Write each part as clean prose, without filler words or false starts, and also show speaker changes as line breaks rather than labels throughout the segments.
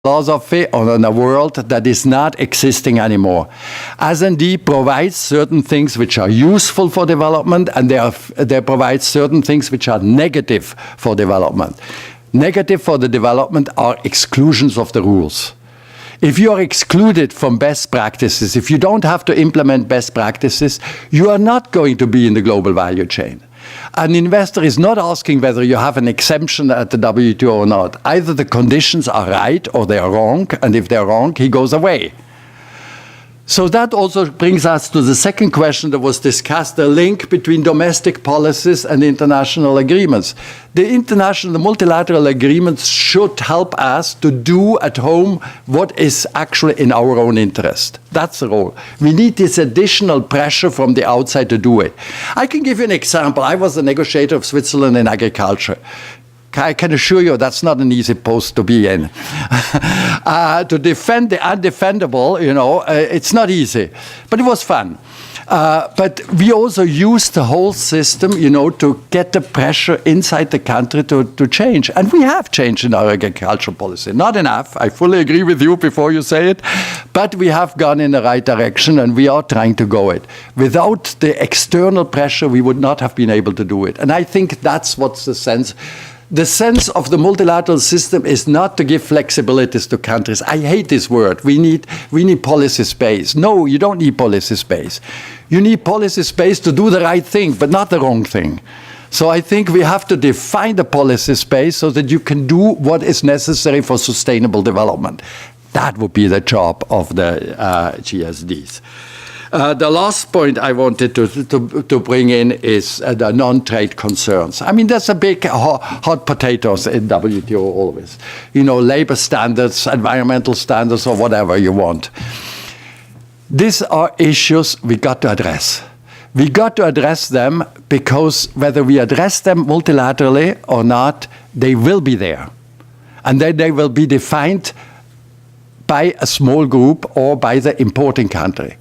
philosophy on a world that is not existing anymore. S&D provides certain things which are useful for development, and they provide certain things which are negative for development. Negative for the development are exclusions of the rules. If you are excluded from best practices, if you don't have to implement best practices, you are not going to be in the global value chain. An investor is not asking whether you have an exemption at the WTO or not. Either the conditions are right or they are wrong, and if they're wrong, he goes away. So that also brings us to the second question that was discussed, the link between domestic policies and international agreements. The multilateral agreements should help us to do at home what is actually in our own interest. That's the role. We need this additional pressure from the outside to do it. I can give you an example. I was a negotiator of Switzerland in agriculture. I can assure you that's not an easy post to be in. To defend the undefendable, it's not easy. But it was fun. But we also used the whole system, to get the pressure inside the country to change. And we have changed in our agricultural policy. Not enough. I fully agree with you before you say it. But we have gone in the right direction, and we are trying to go it. Without the external pressure, we would not have been able to do it. And I think that's what's the sense. The sense of the multilateral system is not to give flexibilities to countries. I hate this word. We need policy space. No, you don't need policy space. You need policy space to do the right thing, but not the wrong thing. So I think we have to define the policy space so that you can do what is necessary for sustainable development. That would be the job of the GSDs. The last point I wanted to bring in is the non-trade concerns. I mean, that's a big hot potatoes in WTO always. Labor standards, environmental standards, or whatever you want. These are issues we got to address. We got to address them because whether we address them multilaterally or not, they will be there. And then they will be defined by a small group or by the importing country.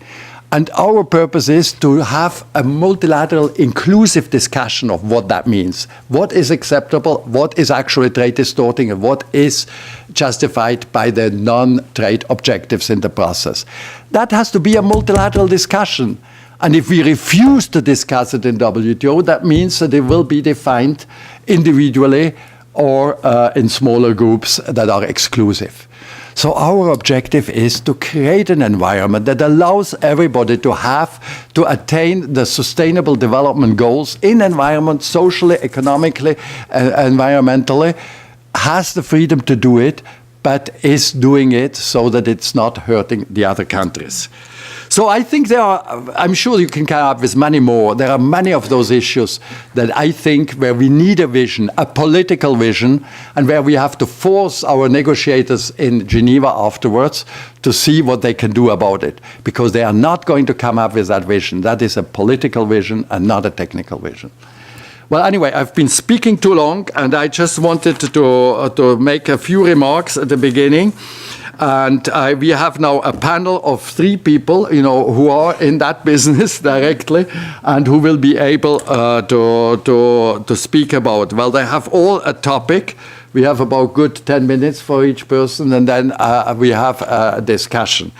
And our purpose is to have a multilateral inclusive discussion of what that means. What is acceptable, what is actually trade distorting, and what is justified by the non-trade objectives in the process. That has to be a multilateral discussion. And if we refuse to discuss it in WTO, that means that it will be defined individually or in smaller groups that are exclusive. So our objective is to create an environment that allows everybody to attain the sustainable development goals in environment, socially, economically, environmentally, has the freedom to do it, but is doing it so that it's not hurting the other countries. So I think I'm sure you can come up with many more. There are many of those issues that I think where we need a vision, a political vision, and where we have to force our negotiators in Geneva afterwards to see what they can do about it, because they are not going to come up with that vision. That is a political vision and not a technical vision. Well, anyway, I've been speaking too long, and I just wanted to make a few remarks at the beginning. And we have now a panel of 3 people, who are in that business directly and who will be able to speak about. Well, they have all a topic. We have about good 10 minutes for each person, and then we have a discussion.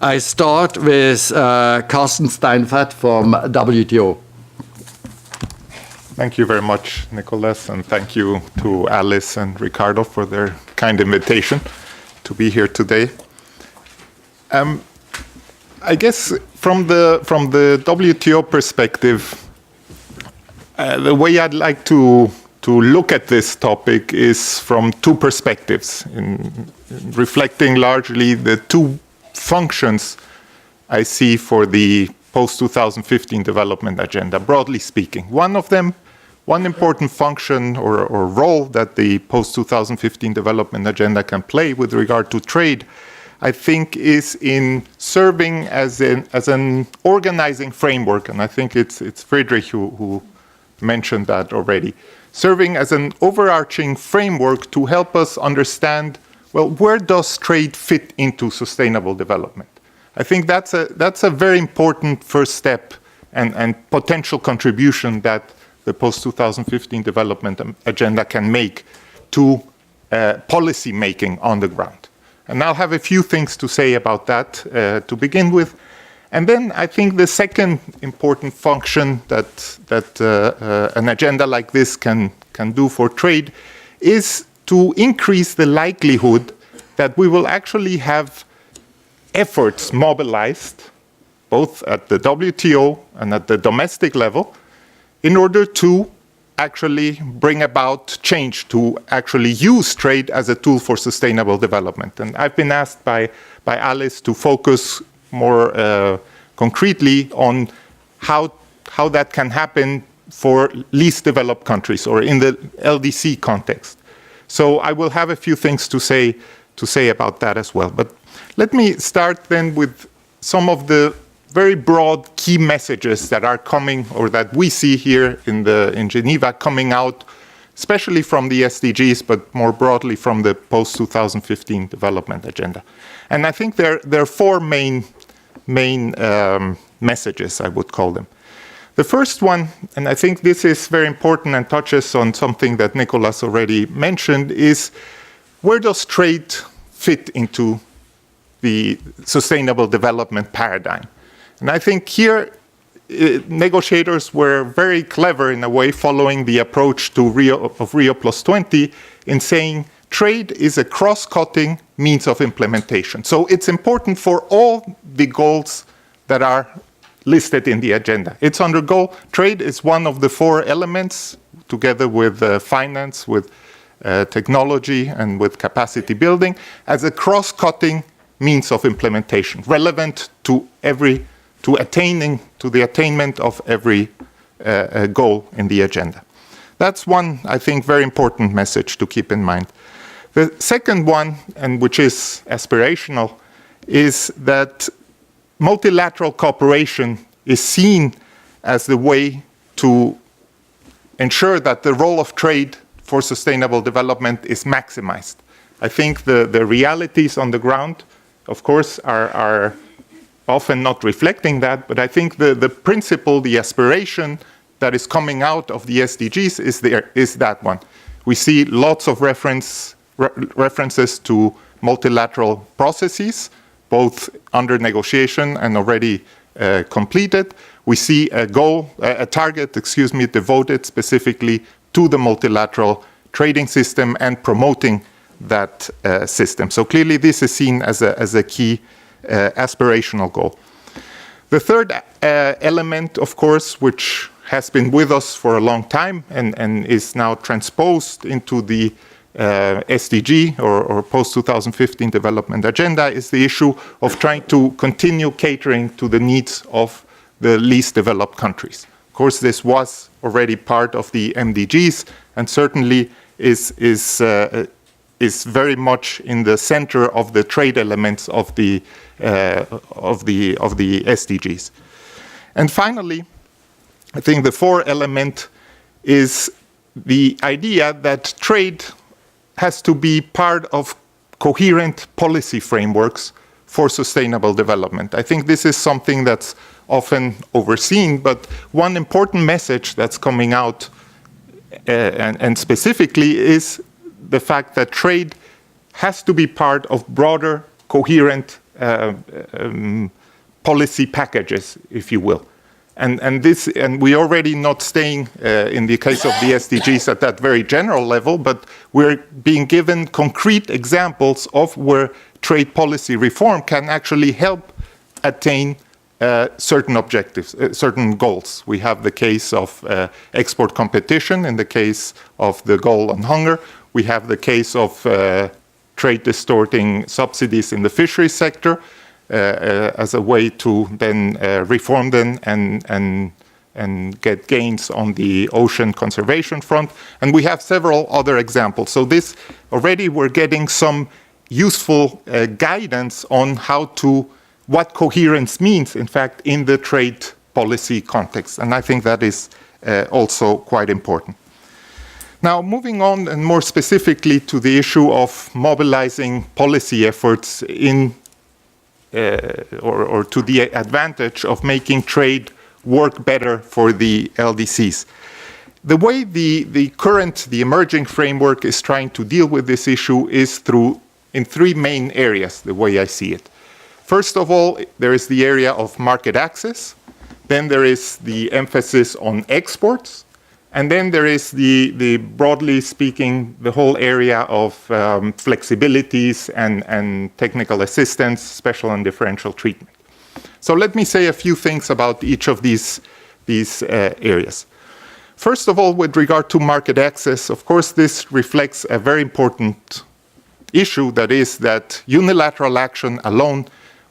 I start with Carsten Steinfeld from WTO.
Thank you very much, Nicholas, and thank you to Alice and Ricardo for their kind invitation to be here today. I guess from the WTO perspective, the way I'd like to look at this topic is from 2 perspectives, in reflecting largely the 2 functions I see for the post-2015 development agenda, broadly speaking. One important function or role that the post-2015 development agenda can play with regard to trade, I think, is in serving as an organizing framework, and I think it's Friedrich who mentioned that already, serving as an overarching framework to help us understand, well, where does trade fit into sustainable development? I think that's a very important first step and potential contribution that the post-2015 development agenda can make to policy making on the ground. And I'll have a few things to say about that to begin with. And then I think the second important function that an agenda like this can do for trade is to increase the likelihood that we will actually have efforts mobilized, both at the WTO and at the domestic level, in order to actually bring about change, to actually use trade as a tool for sustainable development. And I've been asked by Alice to focus more concretely on how that can happen for least developed countries or in the LDC context. So I will have a few things to say about that as well. But let me start then with some of the very broad key messages that are coming, or that we see here in Geneva coming out, especially from the SDGs, but more broadly from the post-2015 development agenda. And I think there are four main messages, I would call them. The first one, and I think this is very important and touches on something that Nicolas already mentioned, is where does trade fit into the sustainable development paradigm? And I think here negotiators were very clever in a way, following the approach to Rio +20 in saying trade is a cross-cutting means of implementation. So it's important for all the goals that are listed in the agenda. It's under goal. Trade is one of the four elements, together with finance, with technology, and with capacity building, as a cross-cutting means of implementation, relevant to the attainment of every goal in the agenda. That's one, I think, very important message to keep in mind. The second one, and which is aspirational, is that multilateral cooperation is seen as the way to ensure that the role of trade for sustainable development is maximized. I think the realities on the ground, of course, are often not reflecting that, but I think the principle, the aspiration that is coming out of the SDGs is that one. We see lots of references to multilateral processes, both under negotiation and already completed. We see a target, devoted specifically to the multilateral trading system and promoting that system. So clearly this is seen as a key aspirational goal. The third element, of course, which has been with us for a long time and is now transposed into the SDG or post-2015 development agenda, is the issue of trying to continue catering to the needs of the least developed countries. Of course, this was already part of the MDGs and certainly is very much in the center of the trade elements of the SDGs. And finally, I think the fourth element is the idea that trade has to be part of coherent policy frameworks for sustainable development. I think this is something that's often overseen, but one important message that's coming out and specifically is the fact that trade has to be part of broader, coherent policy packages, if you will. And we're already not staying in the case of the SDGs at that very general level, but we're being given concrete examples of where trade policy reform can actually help attain certain objectives, certain goals. We have the case of export competition in the case of the goal on hunger. We have the case of trade distorting subsidies in the fisheries sector as a way to then reform them and get gains on the ocean conservation front. And we have several other examples. So this already we're getting some useful guidance on what coherence means, in fact, in the trade policy context. And I think that is also quite important. Now, moving on and more specifically to the issue of mobilizing policy efforts or to the advantage of making trade work better for the LDCs. The way the emerging framework is trying to deal with this issue is through in three main areas, the way I see it. First of all, there is the area of market access. Then there is the emphasis on exports. And then there is the broadly speaking, the whole area of flexibilities and technical assistance, special and differential treatment. So let me say a few things about each of these areas. First of all, with regard to market access, of course, this reflects a very important issue, that is that unilateral action alone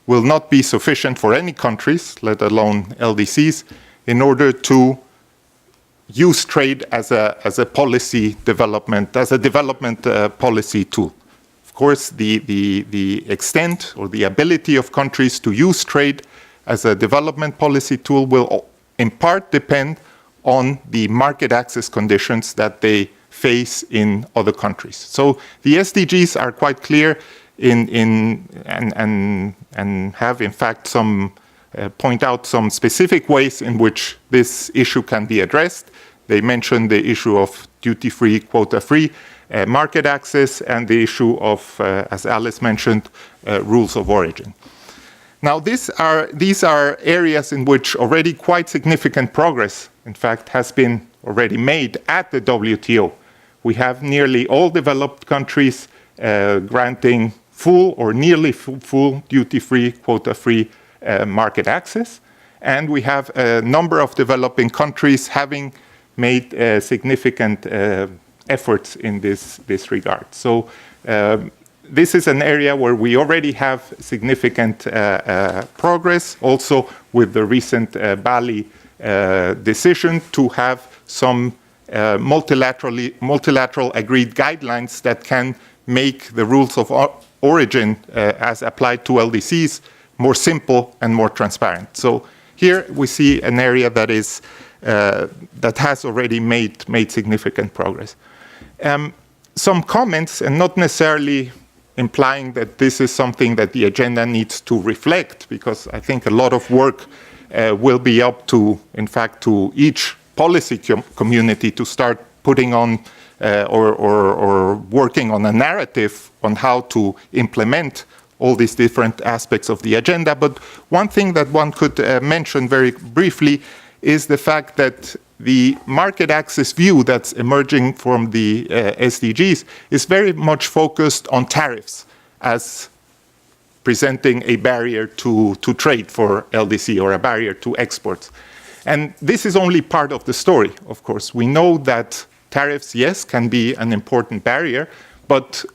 will not be sufficient for any countries, let alone LDCs, in order to use trade as a policy development, as a development policy tool. Of course, the extent or the ability of countries to use trade as a development policy tool will in part depend on the market access conditions that they face in other countries. So the SDGs are quite clear and have in fact some point out some specific ways in which this issue can be addressed. They mention the issue of duty-free, quota-free market access, and the issue of, as Alice mentioned, rules of origin. Now, these are areas in which already quite significant progress, in fact, has been already made at the WTO. We have nearly all developed countries granting full or nearly full duty-free, quota-free market access. And we have a number of developing countries having made significant efforts in this regard. So this is an area where we already have significant progress, also with the recent Bali decision to have some multilateral agreed guidelines that can make the rules of origin as applied to LDCs more simple and more transparent. So here we see an area that is that has already made significant progress. Some comments, and not necessarily implying that this is something that the agenda needs to reflect, because I think a lot of work will be up to, in fact, to each policy community to start putting on or working on a narrative on how to implement all these different aspects of the agenda. But one thing that one could mention very briefly is the fact that the market access view that's emerging from the SDGs is very much focused on tariffs as presenting a barrier to trade for LDC or a barrier to exports. And this is only part of the story, of course. We know that tariffs, yes, can be an important barrier, but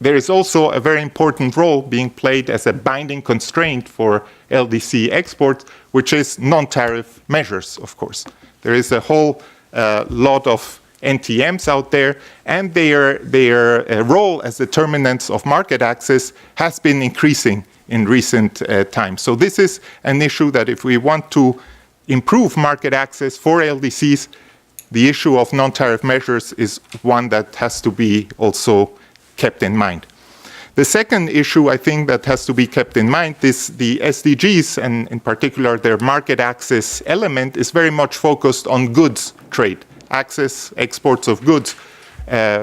there is also a very important role being played as a binding constraint for LDC exports, which is non-tariff measures, of course. There is a whole lot of NTMs out there, and their role as determinants of market access has been increasing in recent times. So this is an issue that if we want to improve market access for LDCs, the issue of non-tariff measures is one that has to be also kept in mind. The second issue I think that has to be kept in mind is the SDGs, and in particular their market access element is very much focused on goods trade, access, exports of goods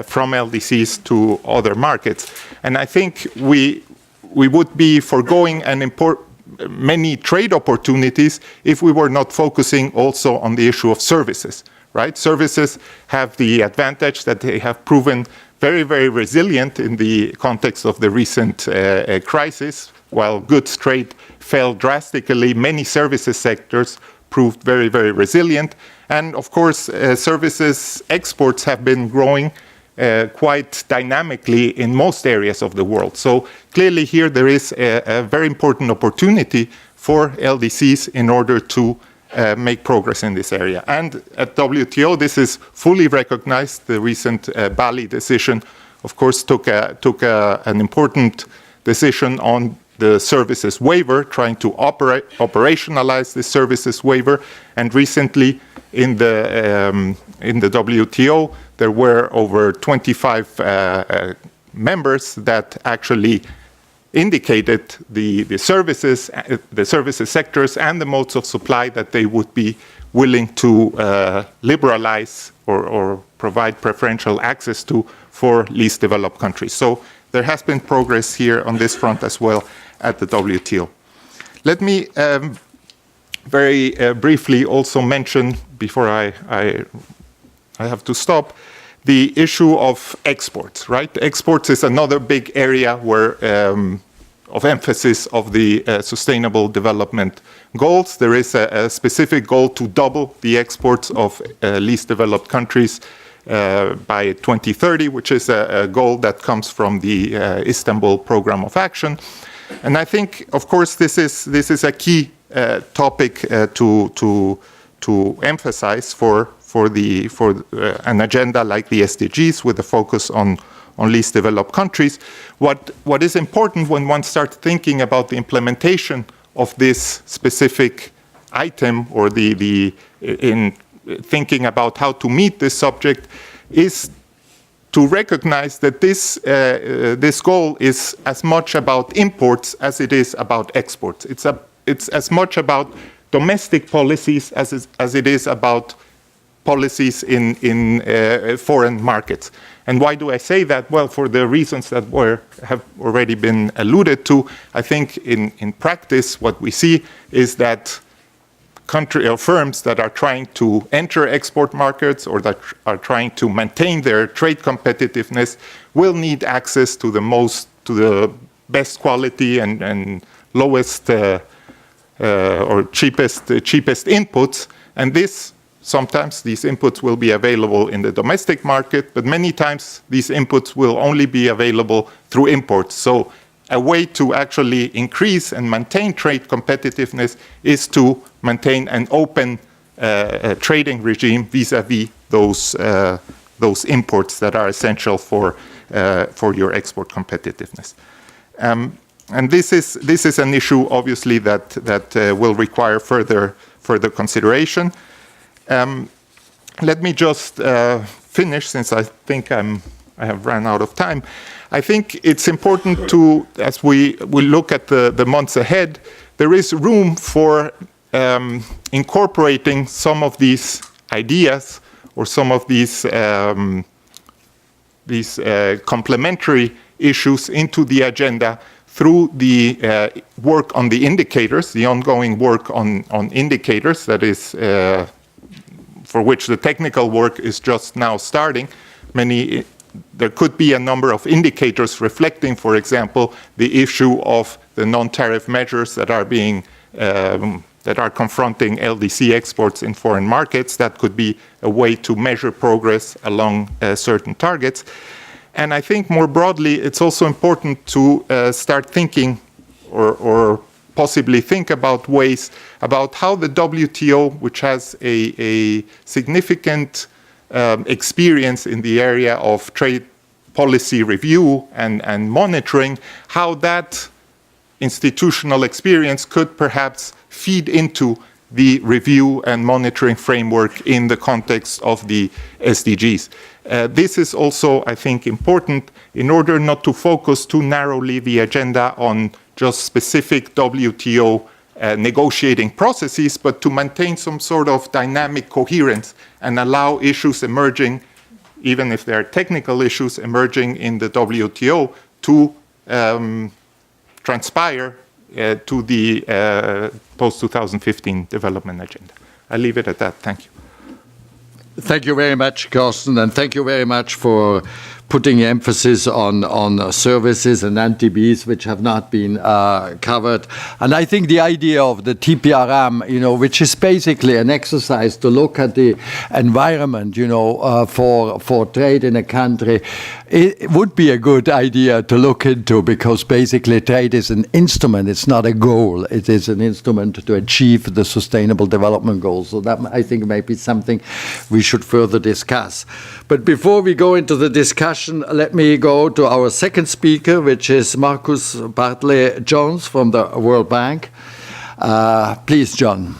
from LDCs to other markets. And I think we would be foregoing many trade opportunities if we were not focusing also on the issue of services, right? Services have the advantage that they have proven very, very resilient in the context of the recent crisis. While goods trade fell drastically, many services sectors proved very, very resilient. And of course, services exports have been growing quite dynamically in most areas of the world. So clearly here there is a very important opportunity for LDCs in order to make progress in this area. And at WTO, this is fully recognized. The recent Bali decision, of course, took an important decision on the services waiver, trying to operationalize the services waiver. And recently, in the WTO, there were over 25 members that actually indicated the services sectors and the modes of supply that they would be willing to liberalize or provide preferential access to for least developed countries. So there has been progress here on this front as well at the WTO. Let me very briefly also mention, before I have to stop, the issue of exports, right? Exports is another big area where of emphasis of the Sustainable Development Goals. There is a specific goal to double the exports of least developed countries by 2030, which is a goal that comes from the Istanbul Programme of Action. And I think, of course, this is a key topic to emphasize for an agenda like the SDGs with a focus on least developed countries. What is important when one starts thinking about the implementation of this specific item, or in thinking about how to meet this subject, is to recognize that this goal is as much about imports as it is about exports. It's as much about domestic policies as it is about policies in foreign markets. And why do I say that? Well, for the reasons that have already been alluded to. I think in practice what we see is that country or firms that are trying to enter export markets or that are trying to maintain their trade competitiveness will need access to the best quality and lowest or cheapest inputs, and sometimes these inputs will be available in the domestic market, but many times these inputs will only be available through imports. So a way to actually increase and maintain trade competitiveness is to maintain an open trading regime vis-à-vis those imports that are essential for your export competitiveness. And this is an issue, obviously, that will require further consideration. Let me just finish, since I think I have run out of time. I think it's important to, as we look at the months ahead, there is room for incorporating some of these ideas or some of these complementary issues into the agenda through the work on the indicators, the ongoing work on indicators, that is, for which the technical work is just now starting. There could be a number of indicators reflecting, for example, the issue of the non-tariff measures that are confronting LDC exports in foreign markets. That could be a way to measure progress along certain targets. And I think more broadly, it's also important to start thinking or possibly think about ways about how the WTO, which has a significant experience in the area of trade policy review and monitoring, how that institutional experience could perhaps feed into the review and monitoring framework in the context of the SDGs. This is also, I think, important in order not to focus too narrowly the agenda on just specific WTO negotiating processes, but to maintain some sort of dynamic coherence and allow issues emerging, even if they are technical issues emerging in the WTO, to transpire to the post-2015 development agenda. I'll leave it at that. Thank you.
Thank you very much, Carsten, and thank you very much for putting emphasis on services and NTBs which have not been covered. And I think the idea of the TPRM, which is basically an exercise to look at the environment, for trade in a country, it would be a good idea to look into, because basically trade is an instrument. It's not a goal. It is an instrument to achieve the Sustainable Development Goals. So that, I think, may be something we should further discuss. But before we go into the discussion, let me go to our second speaker, which is Marcus Bartley-Jones from the World Bank. Please, John.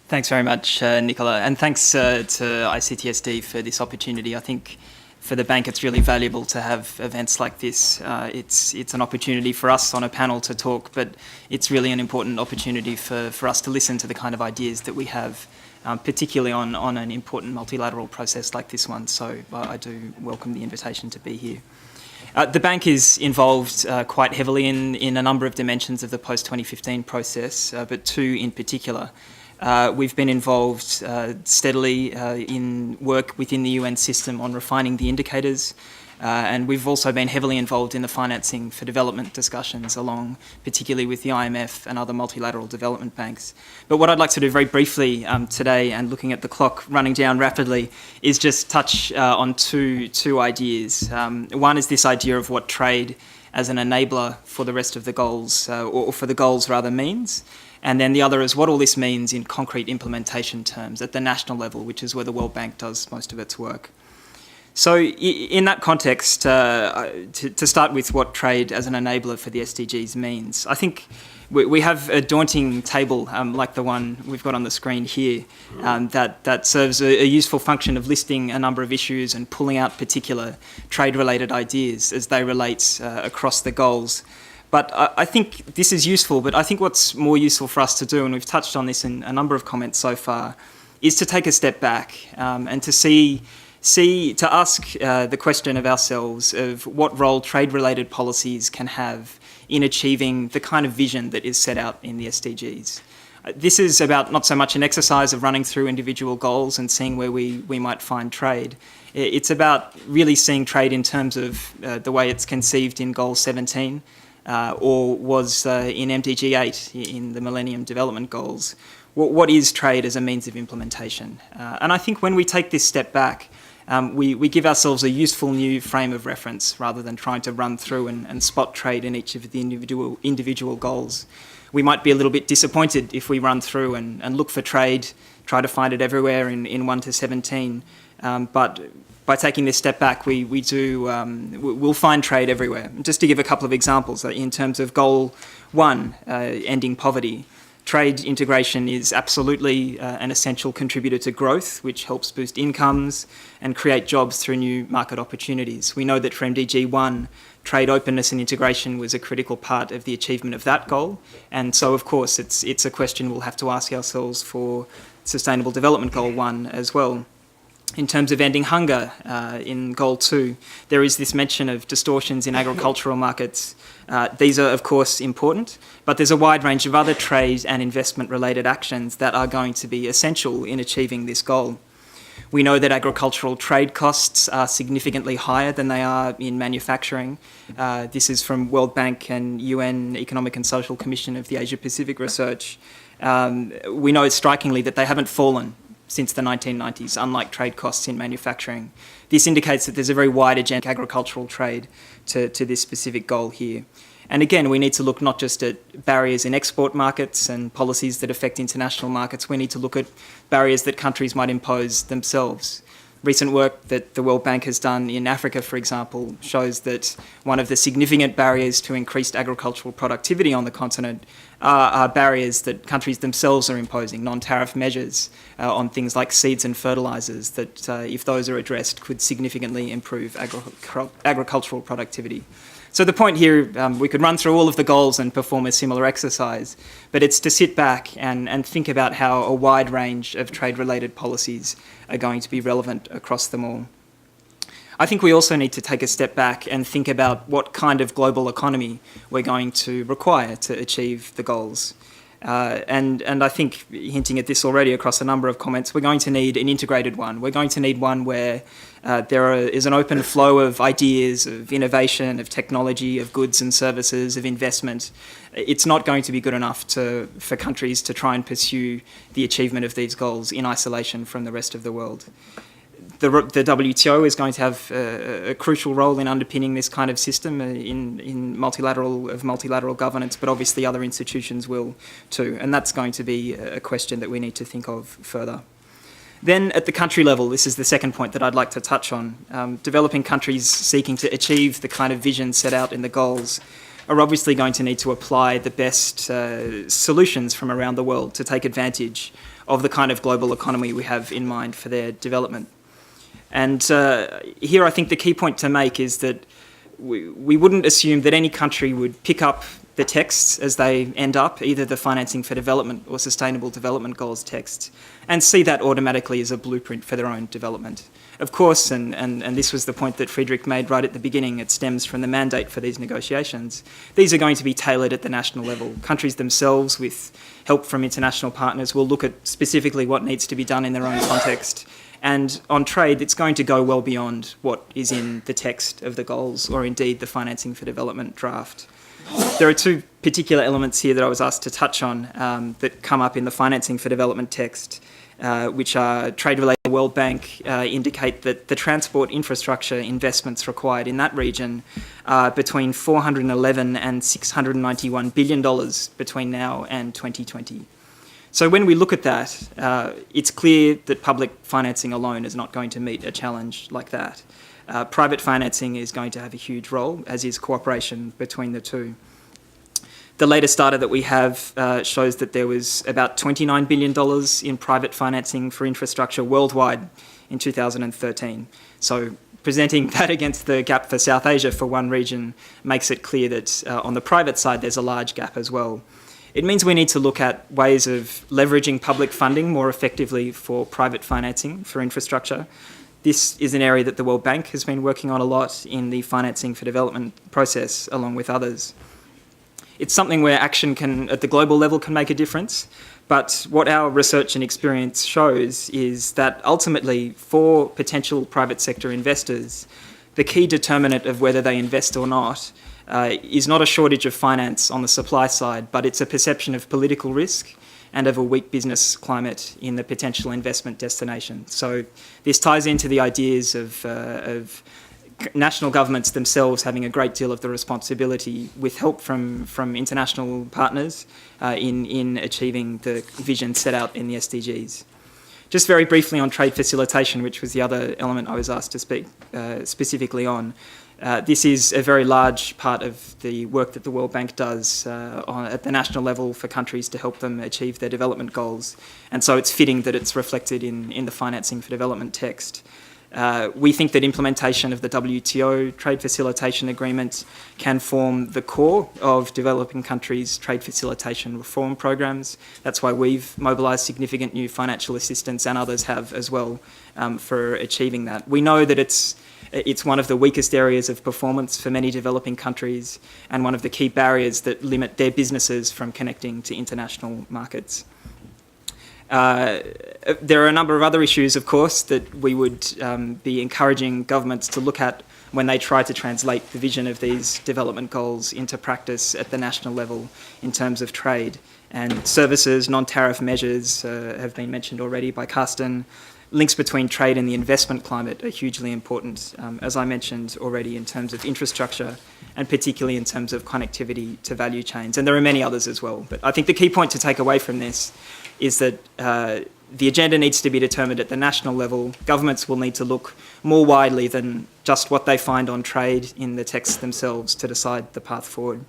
Thanks very much, Nicola, and thanks to ICTSD for this opportunity. I think for the bank it's really valuable to have events like this. It's an opportunity for us on a panel to talk, but it's really an important opportunity for us to listen to the kind of ideas that we have, particularly on an important multilateral process like this one. So I do welcome the invitation to be here. The bank is involved quite heavily in a number of dimensions of the post-2015 process, but two in particular. We've been involved steadily in work within the UN system on refining the indicators, and we've also been heavily involved in the financing for development discussions along, particularly with the IMF and other multilateral development banks. But what I'd like to do very briefly today, and looking at the clock running down rapidly, is just touch on two ideas. One is this idea of what trade as an enabler for the rest of the goals, or for the goals rather, means. And then the other is what all this means in concrete implementation terms at the national level, which is where the World Bank does most of its work. So in that context, to start with what trade as an enabler for the SDGs means, I think we have a daunting table like the one we've got on the screen here that serves a useful function of listing a number of issues and pulling out particular trade-related ideas as they relate across the goals. But I think this is useful, but I think what's more useful for us to do, and we've touched on this in a number of comments so far, is to take a step back and to ask the question of ourselves of what role trade-related policies can have in achieving the kind of vision that is set out in the SDGs. This is about not so much an exercise of running through individual goals and seeing where we might find trade. It's about really seeing trade in terms of the way it's conceived in Goal 17 or was in MDG 8 in the Millennium Development Goals. What is trade as a means of implementation? And I think when we take this step back, we give ourselves a useful new frame of reference rather than trying to run through and spot trade in each of the individual goals. We might be a little bit disappointed if we run through and look for trade, try to find it everywhere in 1 to 17, but by taking this step back, we'll find trade everywhere. Just to give a couple of examples, in terms of Goal 1, ending poverty, trade integration is absolutely an essential contributor to growth, which helps boost incomes and create jobs through new market opportunities. We know that for MDG 1, trade openness and integration was a critical part of the achievement of that goal. And so, of course, it's a question we'll have to ask ourselves for Sustainable Development Goal 1 as well. In terms of ending hunger, in Goal 2, there is this mention of distortions in agricultural markets. These are, of course, important, but there's a wide range of other trade and investment-related actions that are going to be essential in achieving this goal. We know that agricultural trade costs are significantly higher than they are in manufacturing. This is from World Bank and UN Economic and Social Commission of the Asia-Pacific Research. We know strikingly that they haven't fallen since the 1990s, unlike trade costs in manufacturing. This indicates that there's a very wide agenda agricultural trade to this specific goal here. And again, we need to look not just at barriers in export markets and policies that affect international markets, we need to look at barriers that countries might impose themselves. Recent work that the World Bank has done in Africa, for example, shows that one of the significant barriers to increased agricultural productivity on the continent are barriers that countries themselves are imposing, non-tariff measures on things like seeds and fertilisers that, if those are addressed, could significantly improve agricultural productivity. So the point here, we could run through all of the goals and perform a similar exercise, but it's to sit back and think about how a wide range of trade-related policies are going to be relevant across them all. I think we also need to take a step back and think about what kind of global economy we're going to require to achieve the goals. And I think, hinting at this already across a number of comments, we're going to need an integrated one. We're going to need one where is an open flow of ideas, of innovation, of technology, of goods and services, of investment. It's not going to be good enough for countries to try and pursue the achievement of these goals in isolation from the rest of the world. The WTO is going to have a crucial role in underpinning this kind of system in multilateral governance, but obviously other institutions will too, and that's going to be a question that we need to think of further. Then at the country level, this is the second point that I'd like to touch on. Developing countries seeking to achieve the kind of vision set out in the goals are obviously going to need to apply the best solutions from around the world to take advantage of the kind of global economy we have in mind for their development. And here I think the key point to make is that we wouldn't assume that any country would pick up the texts as they end up, either the Financing for Development or Sustainable Development Goals texts, and see that automatically as a blueprint for their own development. Of course, and this was the point that Friedrich made right at the beginning, it stems from the mandate for these negotiations. These are going to be tailored at the national level. Countries themselves, with help from international partners, will look at specifically what needs to be done in their own context. And on trade, it's going to go well beyond what is in the text of the goals or indeed the Financing for Development draft. There are two particular elements here that I was asked to touch on that come up in the Financing for Development text, which are trade-related. The World Bank indicate that the transport infrastructure investments required in that region are between $411 and $691 billion between now and 2020. So when we look at that, it's clear that public financing alone is not going to meet a challenge like that. Private financing is going to have a huge role, as is cooperation between the two. The latest data that we have shows that there was about $29 billion in private financing for infrastructure worldwide in 2013. So presenting that against the gap for South Asia for one region makes it clear that on the private side there's a large gap as well. It means we need to look at ways of leveraging public funding more effectively for private financing for infrastructure. This is an area that the World Bank has been working on a lot in the Financing for Development process, along with others. It's something where action can, at the global level, can make a difference. But what our research and experience shows is that ultimately, for potential private sector investors, the key determinant of whether they invest or not is not a shortage of finance on the supply side, but it's a perception of political risk and of a weak business climate in the potential investment destination. So this ties into the ideas of national governments themselves having a great deal of the responsibility, with help from international partners, in achieving the vision set out in the SDGs. Just very briefly on trade facilitation, which was the other element I was asked to speak specifically on. This is a very large part of the work that the World Bank does at the national level for countries to help them achieve their development goals. And so it's fitting that it's reflected in the Financing for Development text. We think that implementation of the WTO Trade Facilitation Agreement can form the core of developing countries' trade facilitation reform programs. That's why we've mobilised significant new financial assistance, and others have as well, for achieving that. We know that it's one of the weakest areas of performance for many developing countries, and one of the key barriers that limit their businesses from connecting to international markets. There are a number of other issues, of course, that we would be encouraging governments to look at when they try to translate the vision of these development goals into practice at the national level in terms of trade. And services, non-tariff measures have been mentioned already by Carsten. Links between trade and the investment climate are hugely important, as I mentioned already, in terms of infrastructure and particularly in terms of connectivity to value chains. And there are many others as well. But I think the key point to take away from this is that the agenda needs to be determined at the national level. Governments will need to look more widely than just what they find on trade in the texts themselves to decide the path forward.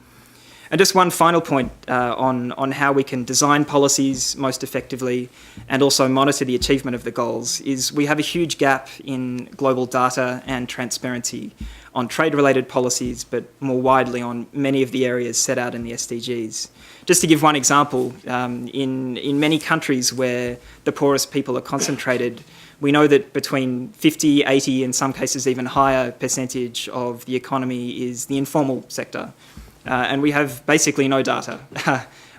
And just one final point on how we can design policies most effectively and also monitor the achievement of the goals is we have a huge gap in global data and transparency on trade-related policies, but more widely on many of the areas set out in the SDGs. Just to give one example, in many countries where the poorest people are concentrated, we know that between 50, 80, in some cases even higher percentage of the economy is the informal sector. And we have basically no data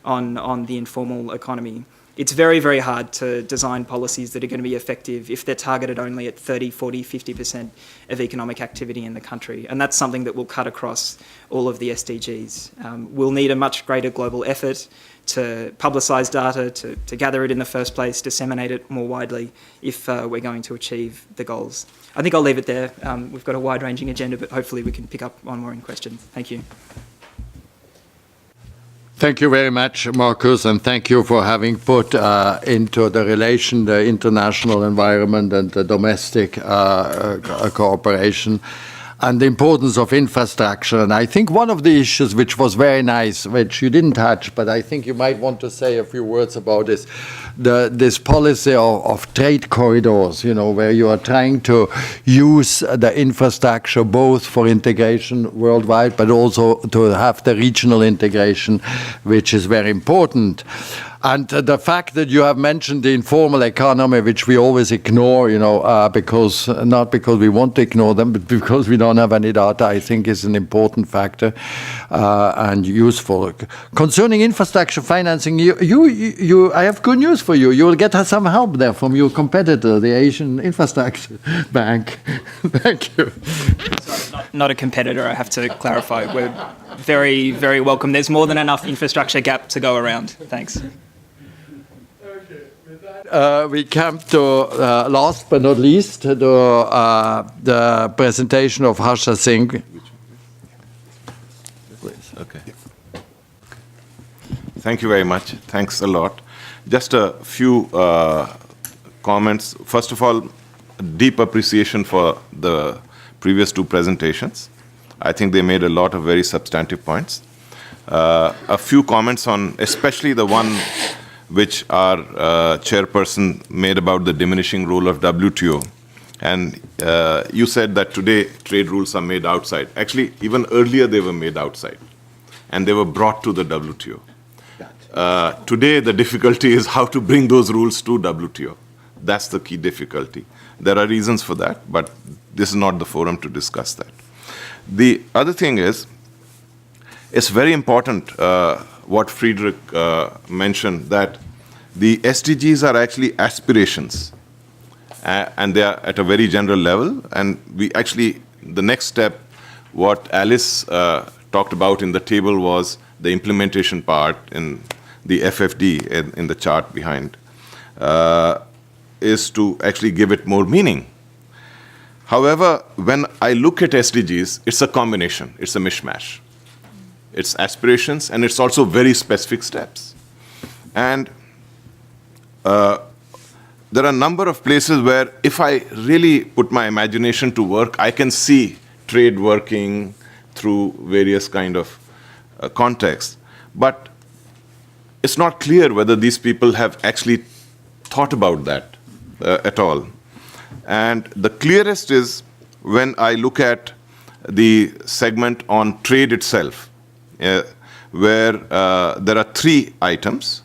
on the informal economy. It's very, very hard to design policies that are going to be effective if they're targeted only at 30, 40, 50% of economic activity in the country. And that's something that will cut across all of the SDGs. We'll need a much greater global effort to publicise data, to gather it in the first place, disseminate it more widely if we're going to achieve the goals. I think I'll leave it there. We've got a wide-ranging agenda, but hopefully we can pick up on more in questions. Thank you.
Thank you very much, Markus, and thank you for having put into the relation the international environment and the domestic cooperation. and the importance of infrastructure. And I think one of the issues which was very nice, which you didn't touch, but I think you might want to say a few words about is this policy of trade corridors, where you are trying to use the infrastructure both for integration worldwide, but also to have the regional integration, which is very important. And the fact that you have mentioned the informal economy, which we always ignore, because not because we want to ignore them, but because we don't have any data, I think is an important factor and useful. Concerning infrastructure financing, I have good news for you. You will get some help there from your competitor, the Asian Infrastructure Bank. Thank you.
Sorry, not a competitor, I have to clarify. We're very, very welcome. There's more than enough infrastructure gap to go around. Thanks.
We come to, last but not least, the presentation of Harsha Singh.
Please. Okay. Thank you very much. Thanks a lot. Just a few comments. First of all, deep appreciation for the previous two presentations. I think they made a lot of very substantive points. A few comments on, especially the one which our chairperson made about the diminishing role of WTO. And you said that today trade rules are made outside. Actually, even earlier they were made outside, and they were brought to the WTO. Today, the difficulty is how to bring those rules to WTO. That's the key difficulty. There are reasons for that, but this is not the forum to discuss that. The other thing is, it's very important what Friedrich mentioned, that the SDGs are actually aspirations, and they are at a very general level. And we actually, the next step, what Alice talked about in the table was the implementation part in the FFD in the chart behind, is to actually give it more meaning. However, when I look at SDGs, it's a combination, it's a mishmash. It's aspirations, and it's also very specific steps. And there are a number of places where if I really put my imagination to work, I can see trade working through various kind of contexts. But it's not clear whether these people have actually thought about that at all. And the clearest is when I look at the segment on trade itself, where there are 3 items,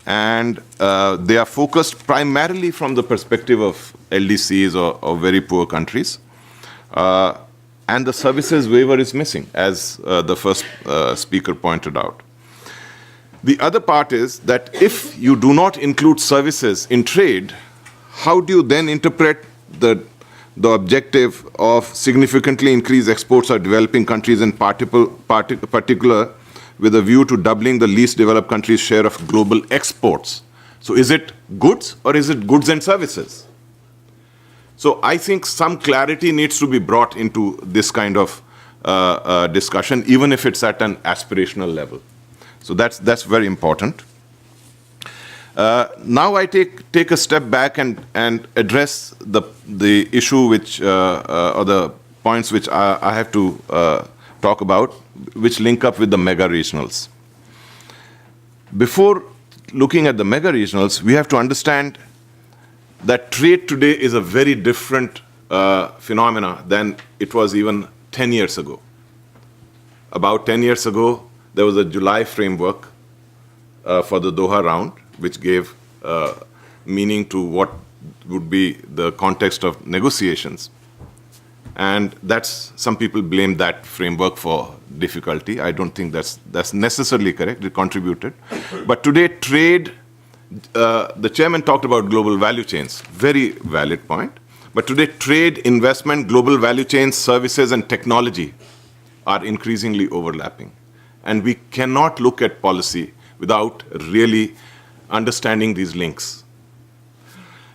and they are focused primarily from the perspective of LDCs or very poor countries. And the services waiver is missing, as the first speaker pointed out. The other part is that if you do not include services in trade, how do you then interpret the objective of significantly increase exports of developing countries, in particular with a view to doubling the least developed countries' share of global exports? So is it goods, or is it goods and services? So I think some clarity needs to be brought into this kind of discussion, even if it's at an aspirational level. So that's very important. Now I take a step back and address the issue which or the points which I have to talk about, which link up with the mega regionals. Before looking at the mega regionals, we have to understand that trade today is a very different phenomena than it was even 10 years ago. About 10 years ago, there was a July framework for the Doha round, which gave meaning to what would be the context of negotiations. And some people blame that framework for difficulty. I don't think that's necessarily correct. It contributed. But today, trade, the chairman talked about global value chains. Very valid point. But today, trade, investment, global value chains, services, and technology are increasingly overlapping. And we cannot look at policy without really understanding these links.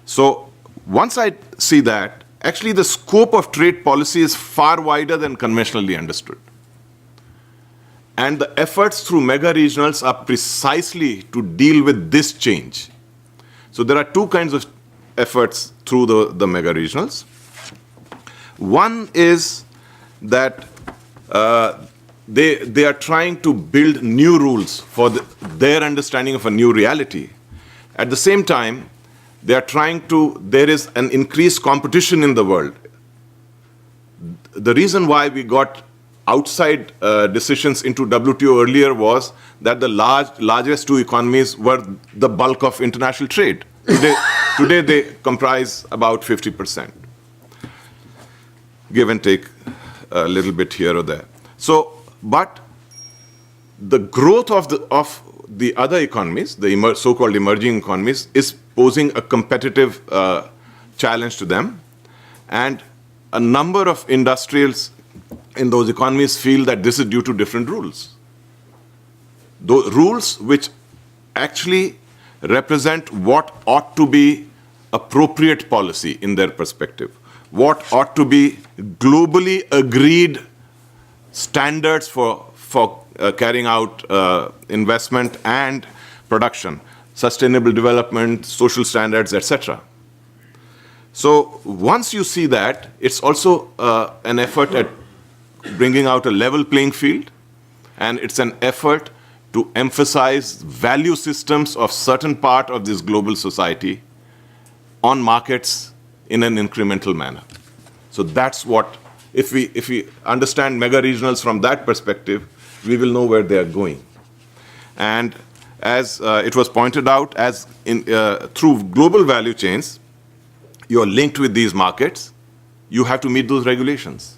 So once I see that, actually the scope of trade policy is far wider than conventionally understood. And the efforts through mega regionals are precisely to deal with this change. So there are 2 kinds of efforts through the mega regionals. One is that they are trying to build new rules for their understanding of a new reality. At the same time, there is an increased competition in the world. The reason why we got outside decisions into WTO earlier was that the largest two economies were the bulk of international trade. Today they comprise about 50%, give and take a little bit here or there. So, but the growth of the other economies, the so-called emerging economies, is posing a competitive challenge to them, and a number of industrials in those economies feel that this is due to different rules. Those rules which actually represent what ought to be appropriate policy in their perspective, what ought to be globally agreed standards for carrying out investment and production, sustainable development, social standards, etc. So once you see that, it's also an effort at bringing out a level playing field, and it's an effort to emphasize value systems of certain part of this global society on markets in an incremental manner. So that's what, if we understand mega regionals from that perspective, we will know where they are going. And as it was pointed out, as through global value chains, you're linked with these markets, you have to meet those regulations.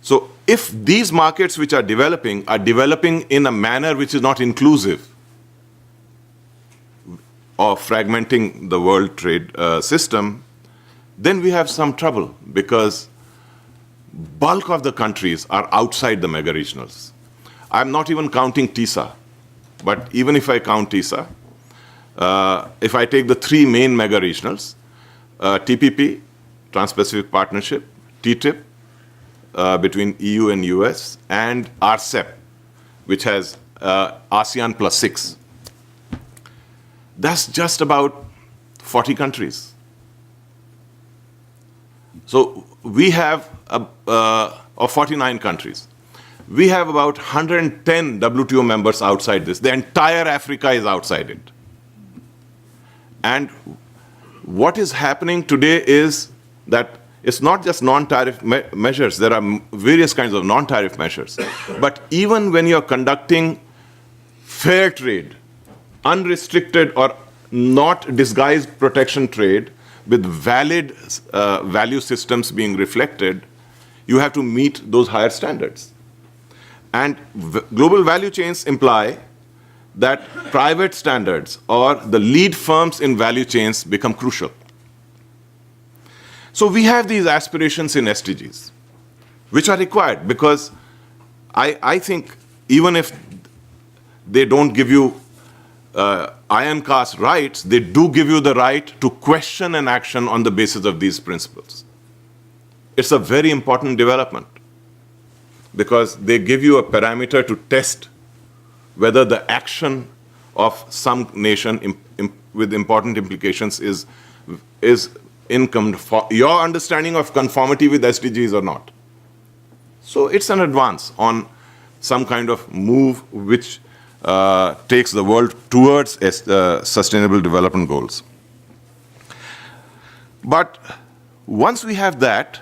So if these markets which are developing in a manner which is not inclusive of fragmenting the world trade system, then we have some trouble, because bulk of the countries are outside the mega regionals. I'm not even counting TISA, but even if I count TISA, if I take the three main mega regionals, TPP, Trans-Pacific Partnership, TTIP, between EU and US, and RCEP, which has ASEAN plus 6. That's just about 40 countries. So we have, of 49 countries, we have about 110 WTO members outside this. The entire Africa is outside it. And what is happening today is that it's not just non-tariff measures. There are various kinds of non-tariff measures. But even when you're conducting fair trade, unrestricted or not disguised protection trade with valid value systems being reflected, you have to meet those higher standards. And global value chains imply that private standards or the lead firms in value chains become crucial. So we have these aspirations in SDGs, which are required, because I think even if they don't give you iron cast rights, they do give you the right to question an action on the basis of these principles. It's a very important development, because they give you a parameter to test whether the action of some nation with important implications is in your understanding of conformity with SDGs or not. So it's an advance on some kind of move which takes the world towards sustainable development goals. But once we have that,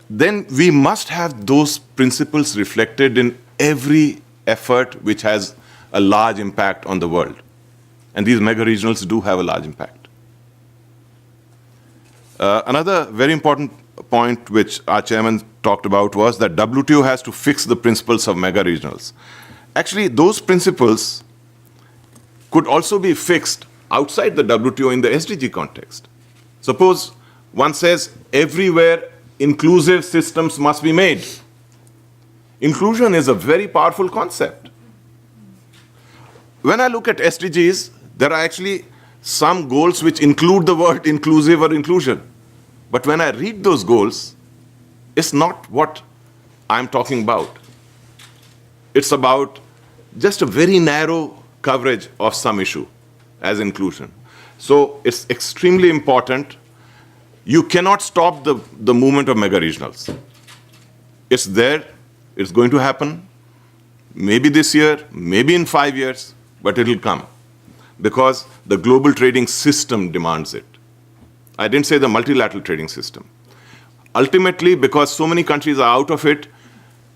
then we must have those principles reflected in every effort which has a large impact on the world. And these mega regionals do have a large impact. Another very important point which our chairman talked about was that WTO has to fix the principles of mega regionals. Actually, those principles could also be fixed outside the WTO in the SDG context. Suppose one says everywhere inclusive systems must be made. Inclusion is a very powerful concept. When I look at SDGs, there are actually some goals which include the word inclusive or inclusion. But when I read those goals, it's not what I'm talking about. It's about just a very narrow coverage of some issue as inclusion. So it's extremely important You cannot stop the movement of mega regionals. It's there, it's going to happen, maybe this year, maybe in 5 years, but it'll come because the global trading system demands it. I didn't say the multilateral trading system. Ultimately, because so many countries are out of it,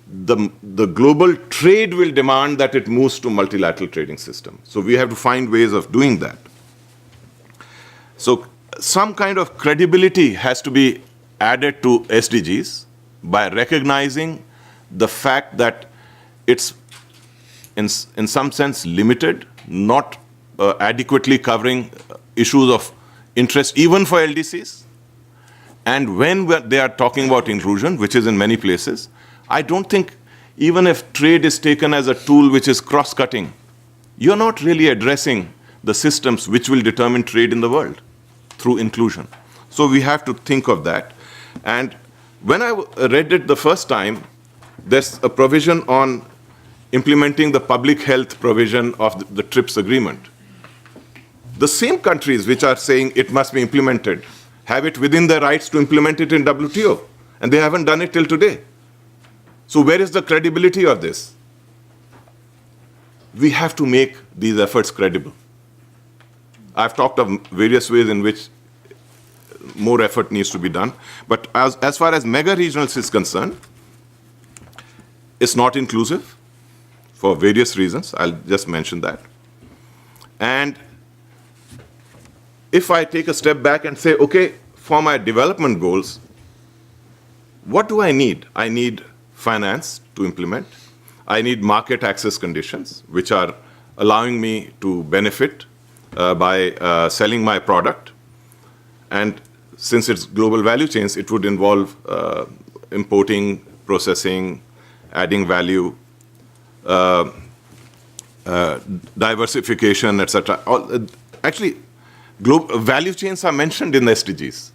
the global trade will demand that it moves to multilateral trading system. So we have to find ways of doing that. So some kind of credibility has to be added to SDGs by recognizing the fact that it's in some sense limited, not adequately covering issues of interest even for LDCs. And when they are talking about inclusion, which is in many places, I don't think even if trade is taken as a tool which is cross-cutting, you're not really addressing the systems which will determine trade in the world through inclusion. So we have to think of that. And when I read it the first time, there's a provision on implementing the public health provision of the TRIPS agreement. The same countries which are saying it must be implemented have it within their rights to implement it in WTO, and they haven't done it till today. So where is the credibility of this? We have to make these efforts credible. I've talked of various ways in which more effort needs to be done, but as far as mega regionals is concerned, it's not inclusive for various reasons. I'll just mention that. And if I take a step back and say, okay, for my development goals, what do I need? I need finance to implement. I need market access conditions, which are allowing me to benefit by selling my product. And since it's global value chains, it would involve importing, processing, adding value, diversification, etc. Actually, value chains are mentioned in the SDGs.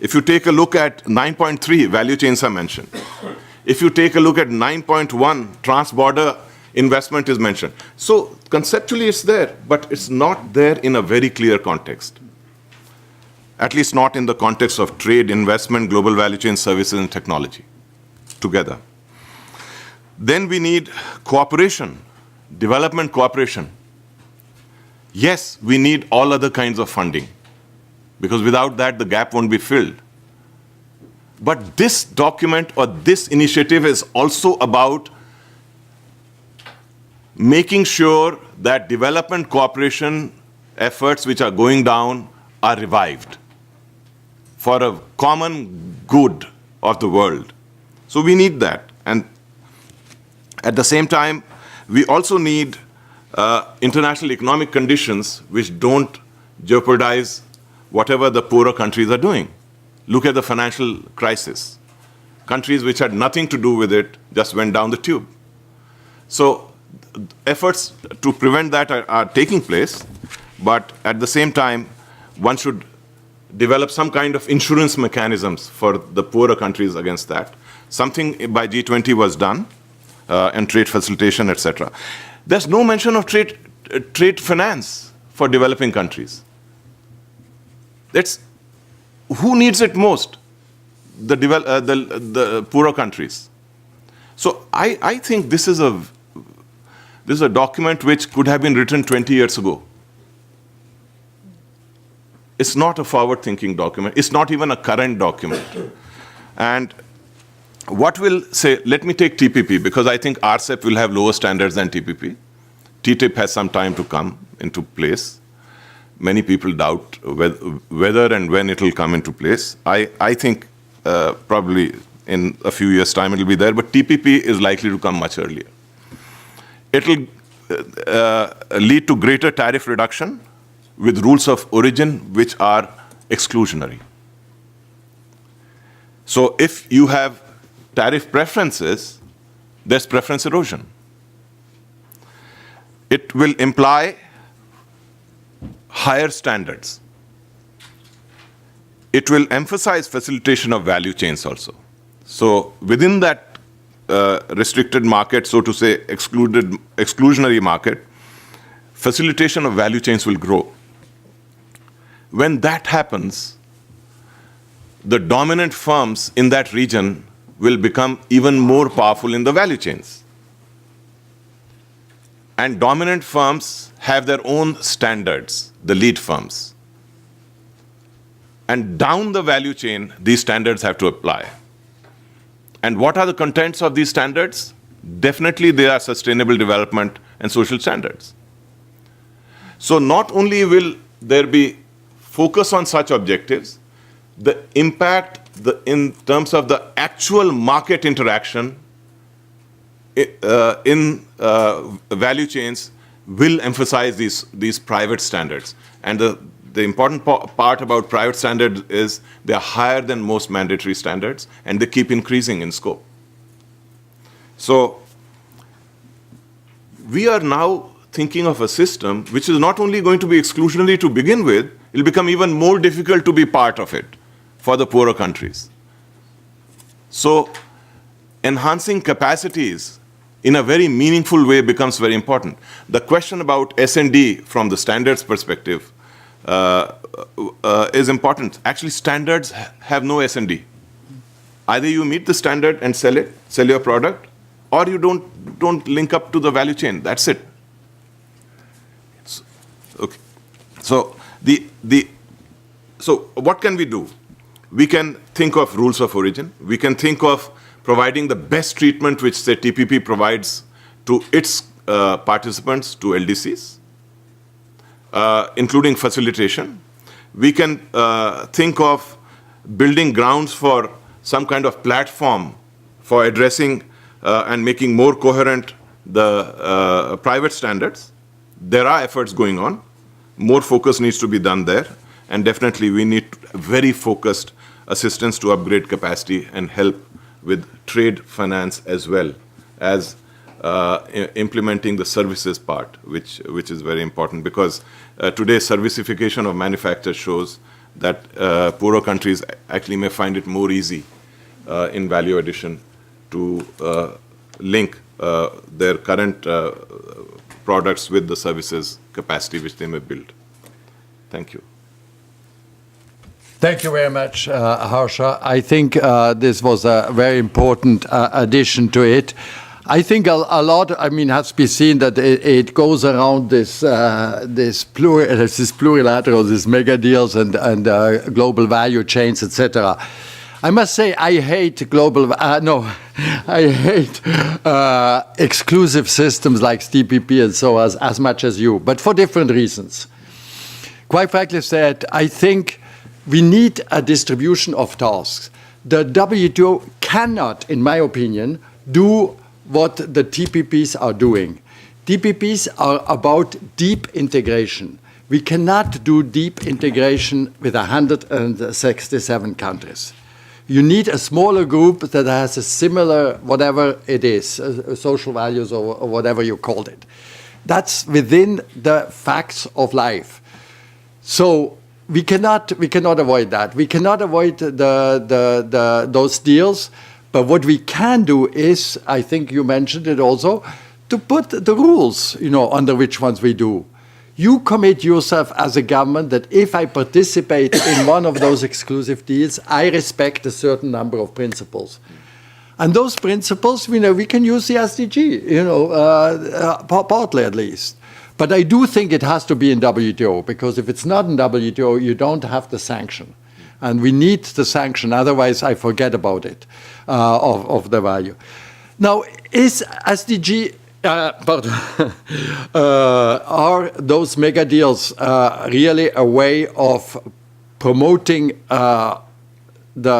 If you take a look at 9.3, value chains are mentioned. If you take a look at 9.1, trans-border investment is mentioned. So conceptually it's there, but it's not there in a very clear context. At least not in the context of trade, investment, global value chain, services, and technology together. Then we need cooperation, development cooperation. Yes, we need all other kinds of funding, because without that, the gap won't be filled. But this document or this initiative is also about making sure that development cooperation efforts which are going down are revived for a common good of the world. So we need that. And at the same time, we also need international economic conditions which don't jeopardize whatever the poorer countries are doing. Look at the financial crisis. Countries which had nothing to do with it just went down the tube. So efforts to prevent that are taking place, but at the same time, one should develop some kind of insurance mechanisms for the poorer countries against that. Something by G20 was done, and trade facilitation, etc. There's no mention of trade finance for developing countries. Who needs it most? The poorer countries. So I think this is a document which could have been written 20 years ago. It's not a forward-thinking document. It's not even a current document. And what will say, let me take TPP, because I think RCEP will have lower standards than TPP. TTIP has some time to come into place. Many people doubt whether and when it will come into place. I think probably in a few years' time it will be there, but TPP is likely to come much earlier. It will lead to greater tariff reduction with rules of origin which are exclusionary. So if you have tariff preferences, there's preference erosion. It will imply higher standards. It will emphasize facilitation of value chains also. So within that restricted market, so to say, exclusionary market, facilitation of value chains will grow. When that happens, the dominant firms in that region will become even more powerful in the value chains. And dominant firms have their own standards, the lead firms. And down the value chain, these standards have to apply. And what are the contents of these standards? Definitely they are sustainable development and social standards. So not only will there be focus on such objectives, the impact in terms of the actual market interaction in value chains will emphasize these private standards. And the important part about private standards is they are higher than most mandatory standards, and they keep increasing in scope. So we are now thinking of a system which is not only going to be exclusionary to begin with, it will become even more difficult to be part of it for the poorer countries. So enhancing capacities in a very meaningful way becomes very important. The question about S&D from the standards perspective is important. Actually, standards have no S&D. Either you meet the standard and sell your product, or you don't link up to the value chain. That's it. Okay. So so what can we do? We can think of rules of origin. We can think of providing the best treatment which, say, TPP provides to its participants, to LDCs, including facilitation. We can think of building grounds for some kind of platform for addressing and making more coherent the private standards. There are efforts going on. More focus needs to be done there. And definitely we need very focused assistance to upgrade capacity and help with trade finance as well as implementing the services part, which is very important, because today servicification of manufacture shows that poorer countries actually may find it more easy in value addition to link their current products with the services capacity which they may build. Thank you.
Thank you very much, Harsha. I think this was a very important addition to it. I think a lot, has been seen that it goes around this plurilateral, these mega deals and global value chains, etc. I must say I hate exclusive systems like TPP and so as much as you, but for different reasons. Quite frankly said, I think we need a distribution of tasks. The WTO cannot, in my opinion, do what the TPPs are doing. TPPs are about deep integration. We cannot do deep integration with 167 countries. You need a smaller group that has a similar, whatever it is, social values or whatever you called it. That's within the facts of life. So we cannot avoid that. We cannot avoid those deals. But what we can do is, I think you mentioned it also, to put the rules, under which ones we do. You commit yourself as a government that if I participate in one of those exclusive deals, I respect a certain number of principles. And those principles, we can use the SDG, partly at least. But I do think it has to be in WTO, because if it's not in WTO, you don't have the sanction. And we need the sanction, otherwise I forget about it, of the value. Now, is SDG, are those mega deals really a way of promoting the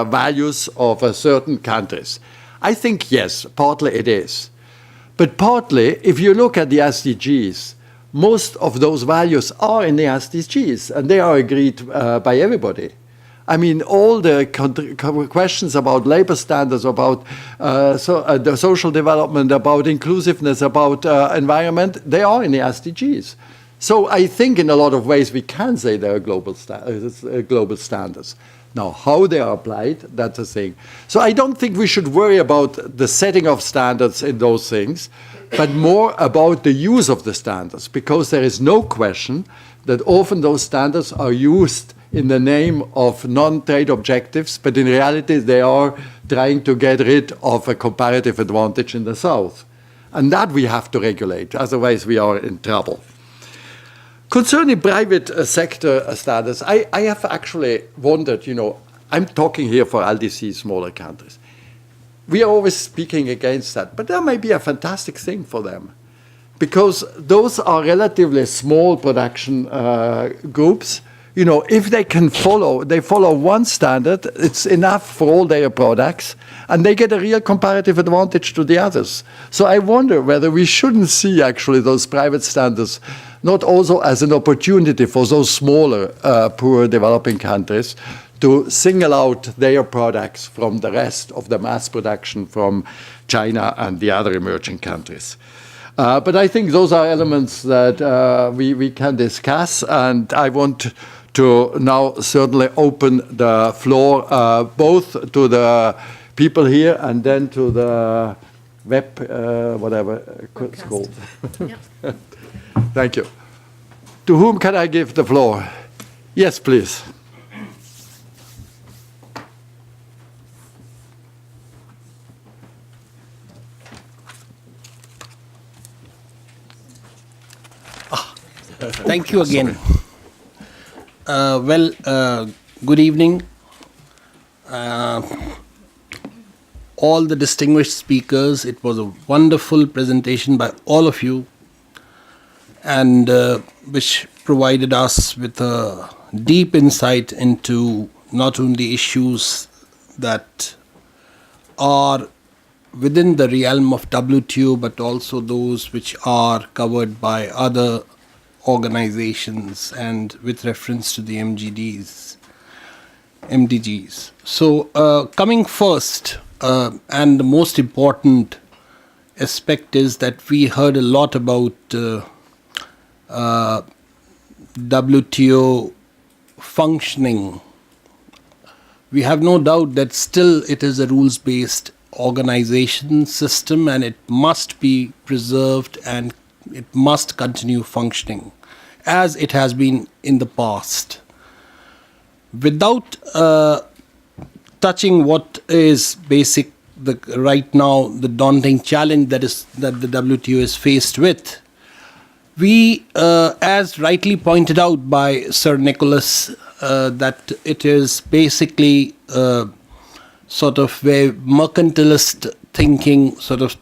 values of certain countries? I think yes, partly it is. But partly, if you look at the SDGs, most of those values are in the SDGs, and they are agreed by everybody. All the questions about labor standards, about the social development, about inclusiveness, about environment, they are in the SDGs. So I think in a lot of ways we can say they are global standards. Now, how they are applied, that's a thing. So I don't think we should worry about the setting of standards in those things, but more about the use of the standards, because there is no question that often those standards are used in the name of non-trade objectives, but in reality they are trying to get rid of a comparative advantage in the South. And that we have to regulate, otherwise we are in trouble. Concerning private sector status, I have actually wondered, I'm talking here for LDC, smaller countries. We are always speaking against that, but that may be a fantastic thing for them, because those are relatively small production groups. If they can follow one standard, it's enough for all their products, and they get a real comparative advantage to the others. So I wonder whether we shouldn't see actually those private standards not also as an opportunity for those smaller, poor developing countries to single out their products from the rest of the mass production from China and the other emerging countries. But I think those are elements that we can discuss, and I want to now certainly open the floor both to the people here and then to the web, whatever it's called. Yep. Thank you. To whom can I give the floor? Yes, please.
Thank you again. Good evening. All the distinguished speakers, it was a wonderful presentation by all of you, and which provided us with a deep insight into not only issues that are within the realm of WTO, but also those which are covered by other organizations and with reference to the MDGs. So coming first, and the most important aspect is that we heard a lot about WTO functioning. We have no doubt that still it is a rules-based organization system, and it must be preserved and it must continue functioning as it has been in the past. Without touching what is basic, right now, the daunting challenge that the WTO is faced with, we, as rightly pointed out by Sir Nicholas, that it is basically sort of where mercantilist thinking sort of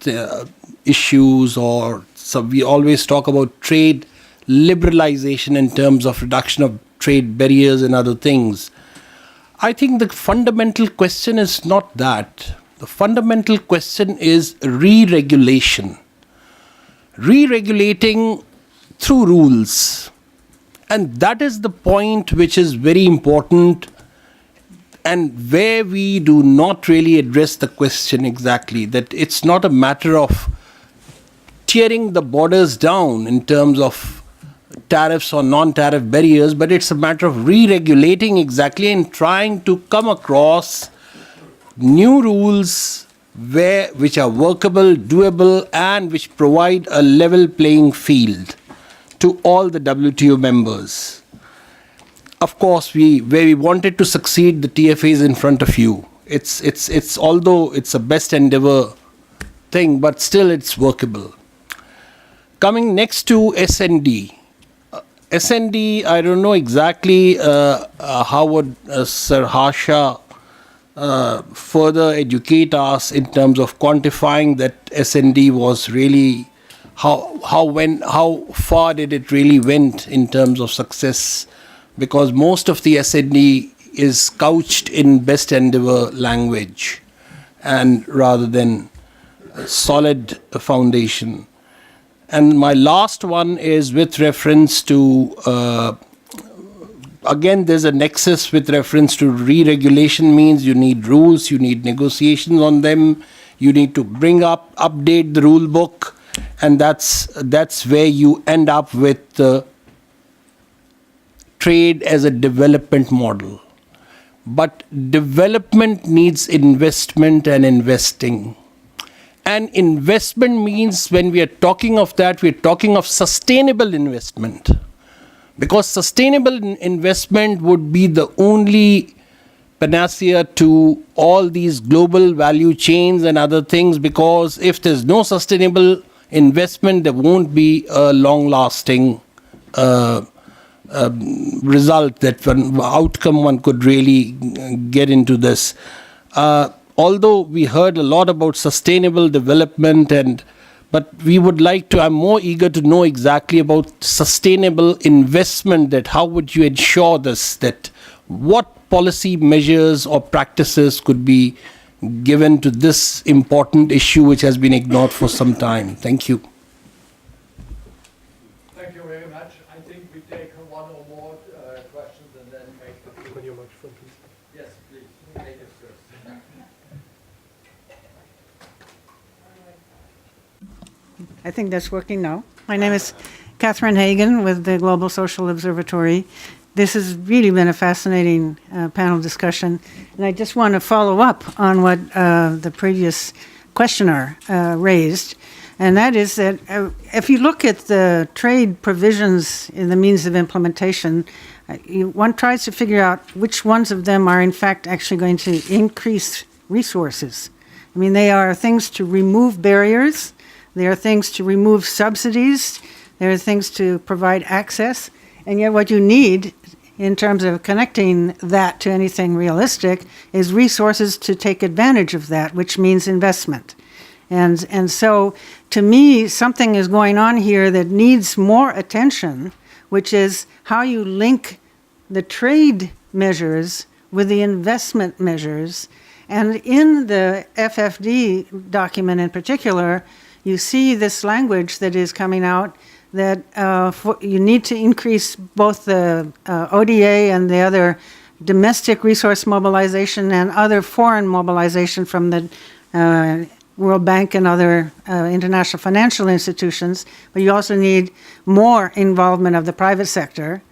issues, or so we always talk about trade liberalization in terms of reduction of trade barriers and other things. I think the fundamental question is not that. The fundamental question is re-regulation. Re-regulating through rules. And that is the point which is very important, and where we do not really address the question exactly, that it's not a matter of tearing the borders down in terms of tariffs or non-tariff barriers, but it's a matter of re-regulating exactly and trying to come across new rules which are workable, doable, and which provide a level playing field to all the WTO members. Of course, where we wanted to succeed, the TFA is in front of you. It's although it's a best endeavor thing, but still it's workable. Coming next to SND. SND, I don't know exactly how would Sir Harsha further educate us in terms of quantifying that SND was really, how far did it really went in terms of success, because most of the SND is couched in best endeavor language and rather than a solid foundation. And my last one is with reference to, again, there's a nexus with reference to re-regulation means you need rules, you need negotiations on them, you need to update the rule book, and that's where you end up with trade as a development model. But development needs investment and investing. And investment means, when we are talking of that, we are talking of sustainable investment. because sustainable investment would be the only panacea to all these global value chains and other things, because if there's no sustainable investment, there won't be a long-lasting result, that outcome one could really get into this. Although we heard a lot about sustainable development, but we would like to, I'm more eager to know exactly about sustainable investment, that how would you ensure this, that what policy measures or practices could be given to this important issue which has been ignored for some time. Thank you.
Thank you very much. I think we take one or more questions and then make the...
Open your microphone, please.
Yes, please. Take it first.
I think that's working now. My name is Catherine Hagan with the Global Social Observatory. This has really been a fascinating panel discussion, and I just want to follow up on what the previous questioner raised, and that is that if you look at the trade provisions in the means of implementation, one tries to figure out which ones of them are in fact actually going to increase resources. I mean, they are things to remove barriers, they are things to remove subsidies, there are things to provide access, and yet what you need in terms of connecting that to anything realistic is resources to take advantage of that, which means investment. And so, to me, something is going on here that needs more attention, which is how you link the trade measures with the investment measures. And in the FFD document in particular, you see this language that is coming out that you need to increase both the ODA and the other domestic resource mobilization and other foreign mobilization from the World Bank and other international financial institutions, but you also need more involvement of the private sector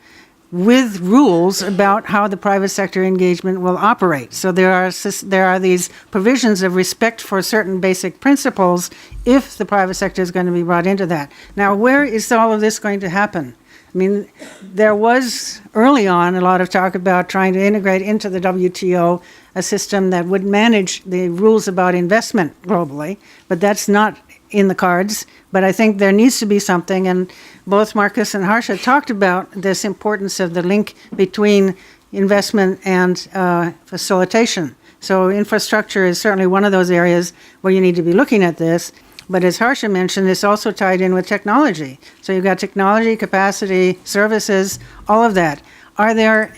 with rules about how the private sector engagement will operate. So there are these provisions of respect for certain basic principles if the private sector is going to be brought into that. Now, where is all of this going to happen? I mean, there was early on a lot of talk about trying to integrate into the WTO a system that would manage the rules about investment globally, but that's not in the cards. But I think there needs to be something, and both Marcus and Harsha talked about this importance of the link between investment and facilitation. So infrastructure is certainly one of those areas where you need to be looking at this. But as Harsha mentioned, it's also tied in with technology. So you've got technology, capacity, services, all of that. Are there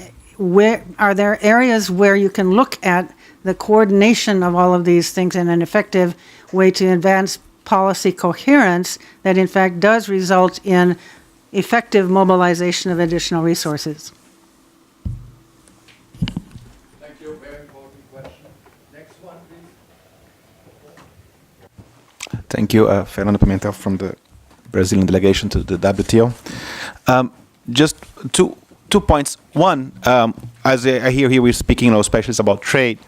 areas where you can look at the coordination of all of these things in an effective way to advance policy coherence that in fact does result in effective mobilization of additional resources?
Thank you. Very important question. Next one, please.
Thank you, Fernando Pimentel from the Brazilian delegation to the WTO. Just two points. One, as I hear here, we're speaking, especially about trade.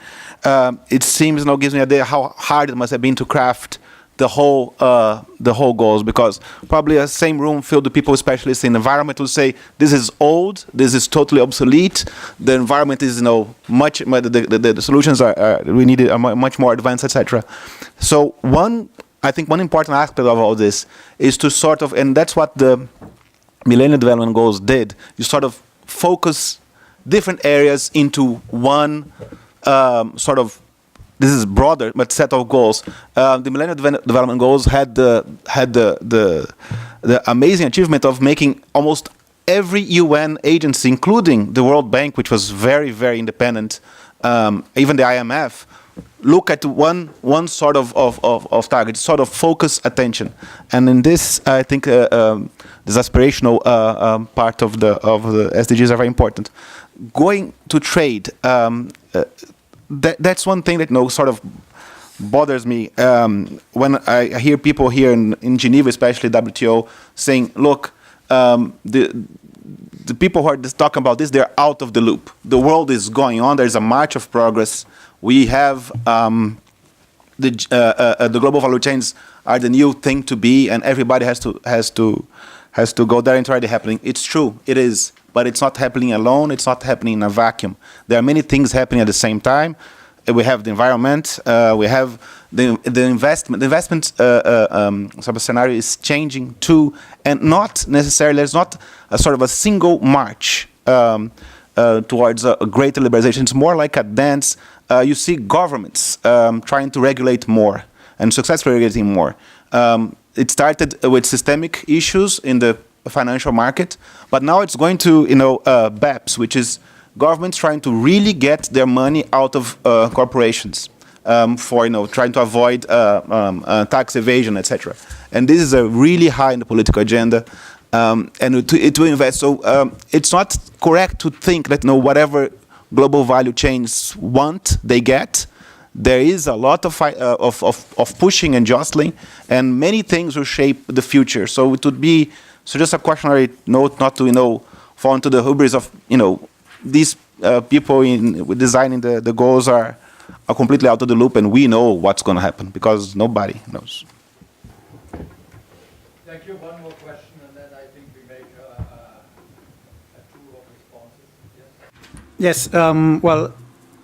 It seems, gives me an idea how hard it must have been to craft the whole goals, because probably the same room filled with people specialists in environment will say this is old, this is totally obsolete, the environment is much, the solutions we need are much more advanced, etc. So I think one important aspect of all this is to sort of, and that's what the Millennium Development Goals did, you sort of focus different areas into one sort of, this is broader, but set of goals. The Millennium Development Goals had the amazing achievement of making almost every UN agency, including the World Bank, which was very, very independent, even the IMF, look at one sort of target, sort of focus attention. And in this, I think this aspirational part of the SDGs are very important. Going to trade, that's one thing that sort of bothers me when I hear people here in Geneva, especially WTO, saying, "Look, the people who are talking about this, they're out of the loop. The world is going on. There's a march of progress. We have the global value chains are the new thing to be, and everybody has to has to go there. It's already happening. It's true, it is, but it's not happening alone. It's not happening in a vacuum. There are many things happening at the same time. We have the environment. We have the investment. The investment sort of scenario is changing too, and not necessarily. There's not a sort of a single march towards a greater liberalization. It's more like a dance. You see governments trying to regulate more and successfully regulating more. It started with systemic issues in the financial market, but now it's going to, BEPS, which is governments trying to really get their money out of corporations for, trying to avoid tax evasion, etc. And this is a really high in the political agenda, and it will invest. So it's not correct to think that, whatever global value chains want, they get. There is a lot of pushing and jostling, and many things will shape the future. So it would be just a cautionary note not to fall into the hubris of these people with designing the goals are completely out of the loop, and we know what's going to happen because nobody knows.
Thank you. One more question, and then I think we make a tour of responses. Yes.
Well,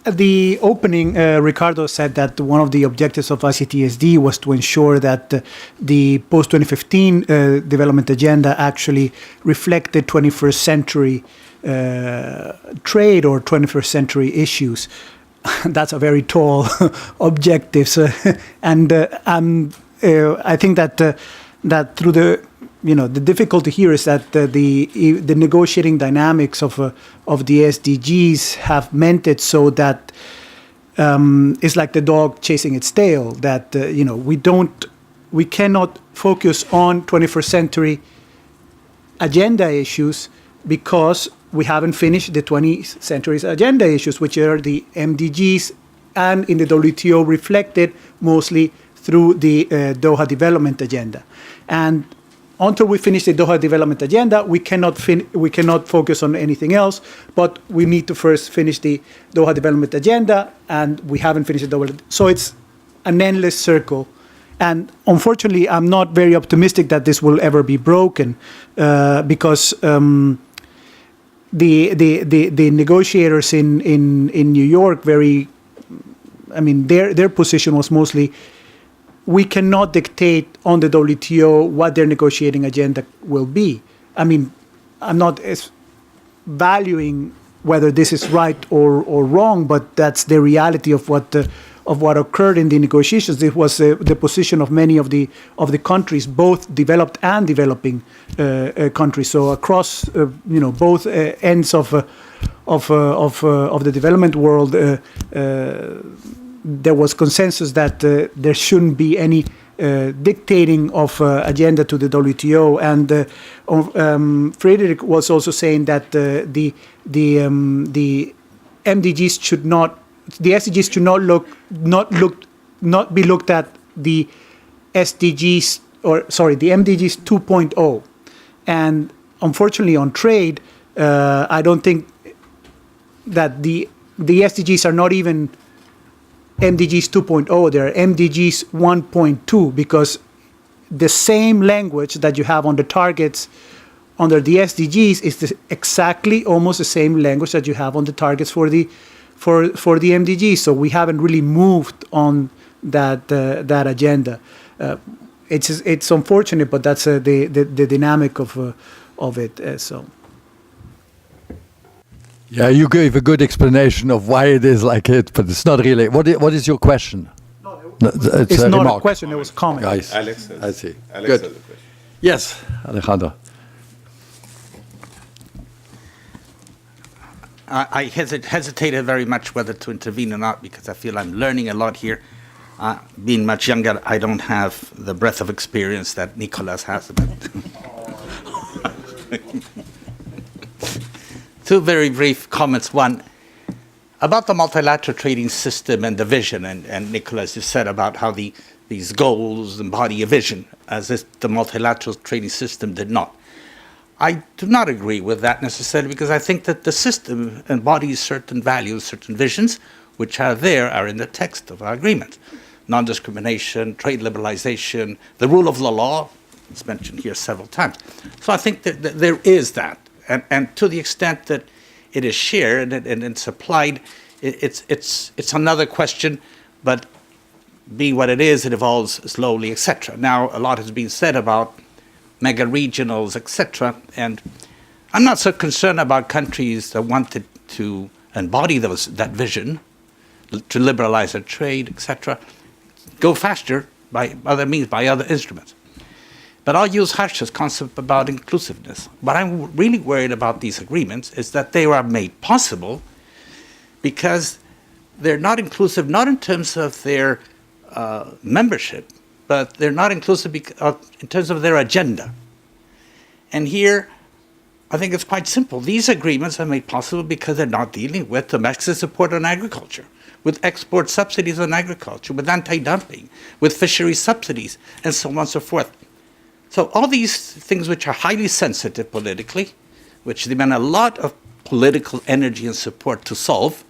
at the opening, Ricardo said that one of the objectives of ICTSD was to ensure that the post-2015 development agenda actually reflected 21st century trade or 21st century issues. That's a very tall objective, and I think that through the difficulty here is that the negotiating dynamics of the SDGs have meant it so that it's like the dog chasing its tail. That we cannot focus on 21st century agenda issues because we haven't finished the 20th century's agenda issues, which are the MDGs, and in the WTO reflected mostly through the Doha Development Agenda. And until we finish the Doha Development Agenda, we cannot focus on anything else, but we need to first finish the Doha Development Agenda, and we haven't finished the Doha. So it's an endless circle. And unfortunately, I'm not very optimistic that this will ever be broken because the negotiators in New York their position was mostly, we cannot dictate on the WTO what their negotiating agenda will be. I'm not valuing whether this is right or wrong, but that's the reality of what occurred in the negotiations. This was the position of many of the countries, both developed and developing countries. So across both ends of the development world, there was consensus that there shouldn't be any dictating of agenda to the WTO, and Frederick was also saying that the MDGs should not, the SDGs should not be looked at the SDGs the MDGs 2.0, and unfortunately on trade, I don't think that the SDGs are not even MDGs 2.0, they're MDGs 1.2, because the same language that you have on the targets under the SDGs is exactly almost the same language that you have on the targets for the MDGs. So we haven't really moved on that agenda. It's unfortunate, but that's the dynamic of it. So.
Yeah, you gave a good explanation of why it is like it, but it's not really. What is your question?
It's not remark. A question, it was a comment.
Nice.
Alex,
I see.
Alex
Good.
has a question.
Yes, Alejandro.
I hesitated very much whether to intervene or not because I feel I'm learning a lot here. Being much younger, I don't have the breadth of experience that Nicolas has. Two very brief comments. One, about the multilateral trading system and the vision, and Nicolas, you said about how these goals embody a vision, as if the multilateral trading system did not. I do not agree with that necessarily, because I think that the system embodies certain values, certain visions, which are in the text of our agreement. Non-discrimination, trade liberalization, the rule of the law, It's mentioned here several times. So I think that there is that. And to the extent that it is shared and it's applied, it's another question, but being what it is, it evolves slowly, etc. Now, a lot has been said about mega regionals, etc. And I'm not so concerned about countries that wanted to embody that vision, to liberalize their trade, etc. Go faster by other means, by other instruments. But I'll use Harsh's concept about inclusiveness. What I'm really worried about these agreements is that they are made possible because they're not inclusive, not in terms of their membership, but they're not inclusive in terms of their agenda. And here, I think it's quite simple. These agreements are made possible because they're not dealing with domestic support on agriculture, with export subsidies on agriculture, with anti-dumping, with fishery subsidies, and so on and so forth. So all these things which are highly sensitive politically, which demand a lot of political energy and support to solve,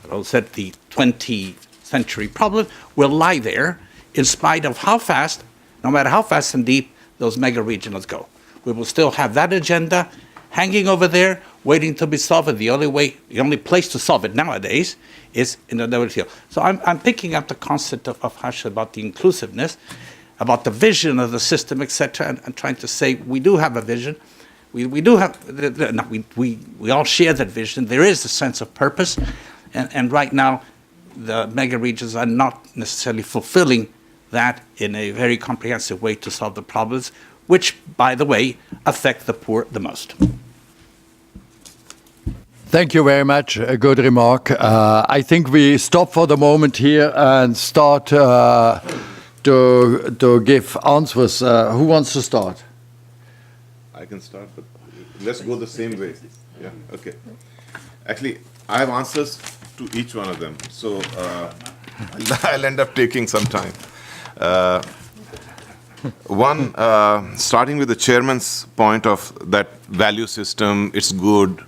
I said the 20th century problem, will lie there in spite of how fast, no matter how fast and deep, those mega regionals go. We will still have that agenda hanging over there, waiting to be solved. And the only place to solve it nowadays is in the WTO. So I'm picking up the concept of Harsh about the inclusiveness, about the vision of the system, etc., and trying to say we do have a vision. We do have, we all share that vision. There is a sense of purpose, and right now the mega regions are not necessarily fulfilling that in a very comprehensive way to solve the problems, which, by the way, affect the poor the most.
Thank you very much. A good remark. I think we stop for the moment here and start to give answers. Who wants to start?
I can start, but let's go the same way. Yeah, okay. Actually, I have answers to each one of them, so I'll end up taking some time. One, starting with the chairman's point of that value system, it's good.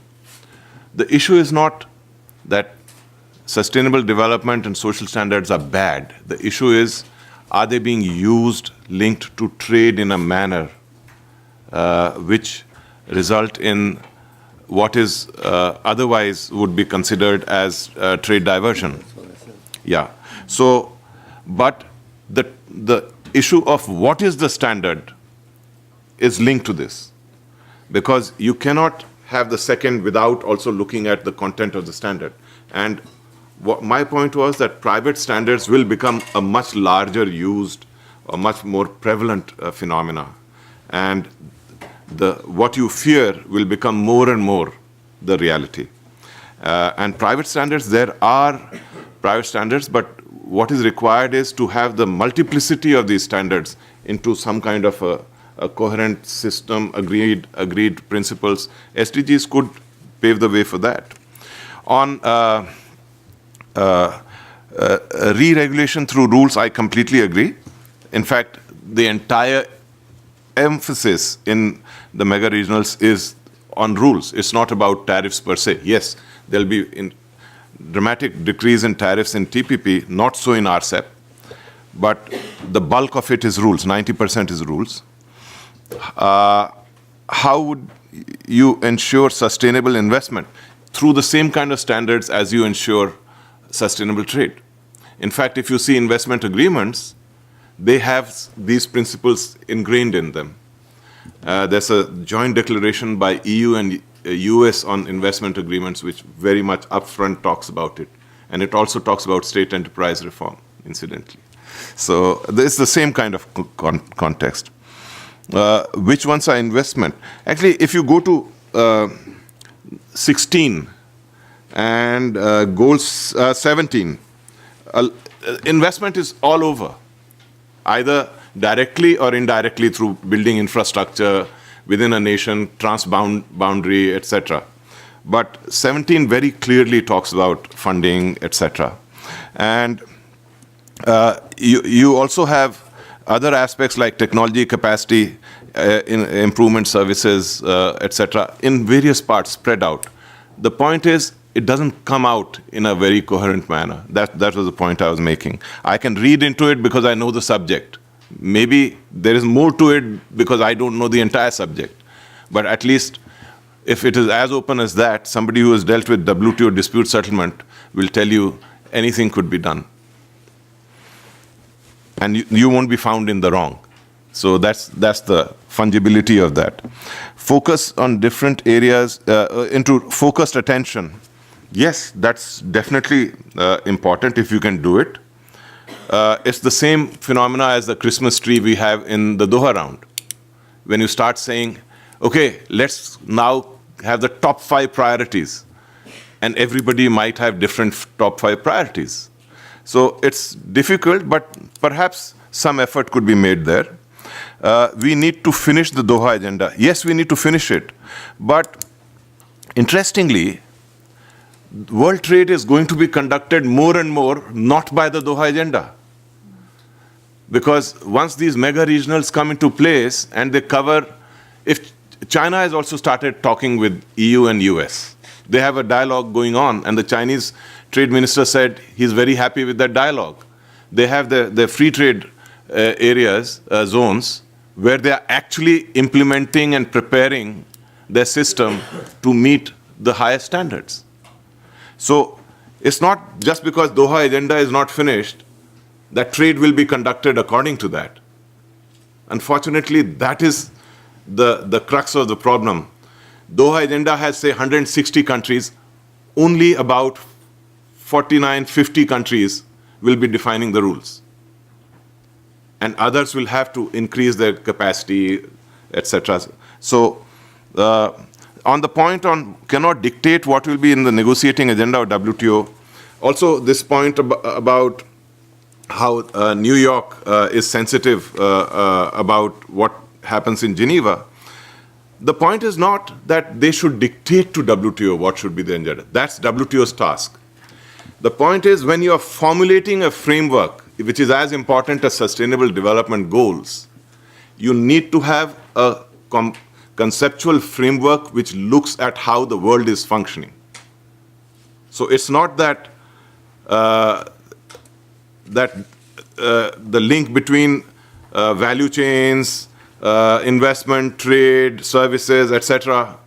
The issue is not that sustainable development and social standards are bad. The issue is, are they being used, linked to trade in a manner which result in what is otherwise would be considered as trade diversion? Yeah. So, but the issue of what is the standard is linked to this, because you cannot have the second without also looking at the content of the standard. And what my point was that private standards will become a much larger used, a much more prevalent phenomena. And what you fear will become more and more the reality. And private standards, there are private standards, but what is required is to have the multiplicity of these standards into some kind of a coherent system, agreed principles. SDGs could pave the way for that. On re-regulation through rules, I completely agree. In fact, the entire emphasis in the mega regionals is on rules. It's not about tariffs per se. Yes, there'll be dramatic decrease in tariffs in TPP, not so in RCEP, but the bulk of it is rules, 90% is rules. How would you ensure sustainable investment? Through the same kind of standards as you ensure sustainable trade. In fact, if you see investment agreements, they have these principles ingrained in them. There's a joint declaration by EU and US on investment agreements, which very much upfront talks about it. And it also talks about state enterprise reform, incidentally. So it's the same kind of context. Which ones are investment? Actually, if you go to 16 and goals 17, investment is all over, either directly or indirectly through building infrastructure within a nation, transboundary, etc. But 17 very clearly talks about funding, etc. And you also have other aspects like technology capacity, improvement services, etc., in various parts spread out. The point is, it doesn't come out in a very coherent manner. That was the point I was making. I can read into it because I know the subject, Maybe there is more to it because I don't know the entire subject. But at least if it is as open as that, somebody who has dealt with WTO dispute settlement will tell you anything could be done. And you won't be found in the wrong. So that's the fungibility of that. Focus on different areas, into focused attention. Yes, that's definitely important if you can do it. It's the same phenomena as the Christmas tree we have in the Doha round. When you start saying, okay, let's now have the top 5 priorities, and everybody might have different top 5 priorities. So it's difficult, but perhaps some effort could be made there. We need to finish the Doha agenda. Yes, we need to finish it. But interestingly, world trade is going to be conducted more and more not by the Doha agenda. Because once these mega regionals come into place and they cover, if China has also started talking with EU and US. They have a dialogue going on, and the Chinese trade minister said he's very happy with that dialogue. They have the free trade areas, zones, where they are actually implementing and preparing their system to meet the highest standards. So it's not just because Doha agenda is not finished that trade will be conducted according to that. Unfortunately, that is the crux of the problem. Doha agenda has, say, 160 countries. Only about 49, 50 countries will be defining the rules. And others will have to increase their capacity, etc. So on the point on cannot dictate what will be in the negotiating agenda of WTO, also this point about how New York is sensitive about what happens in Geneva. The point is not that they should dictate to WTO what should be the agenda. That's WTO's task. The point is when you are formulating a framework, which is as important as sustainable development goals, you need to have a conceptual framework which looks at how the world is functioning. So it's not that the link between value chains, investment, trade, services, etc.,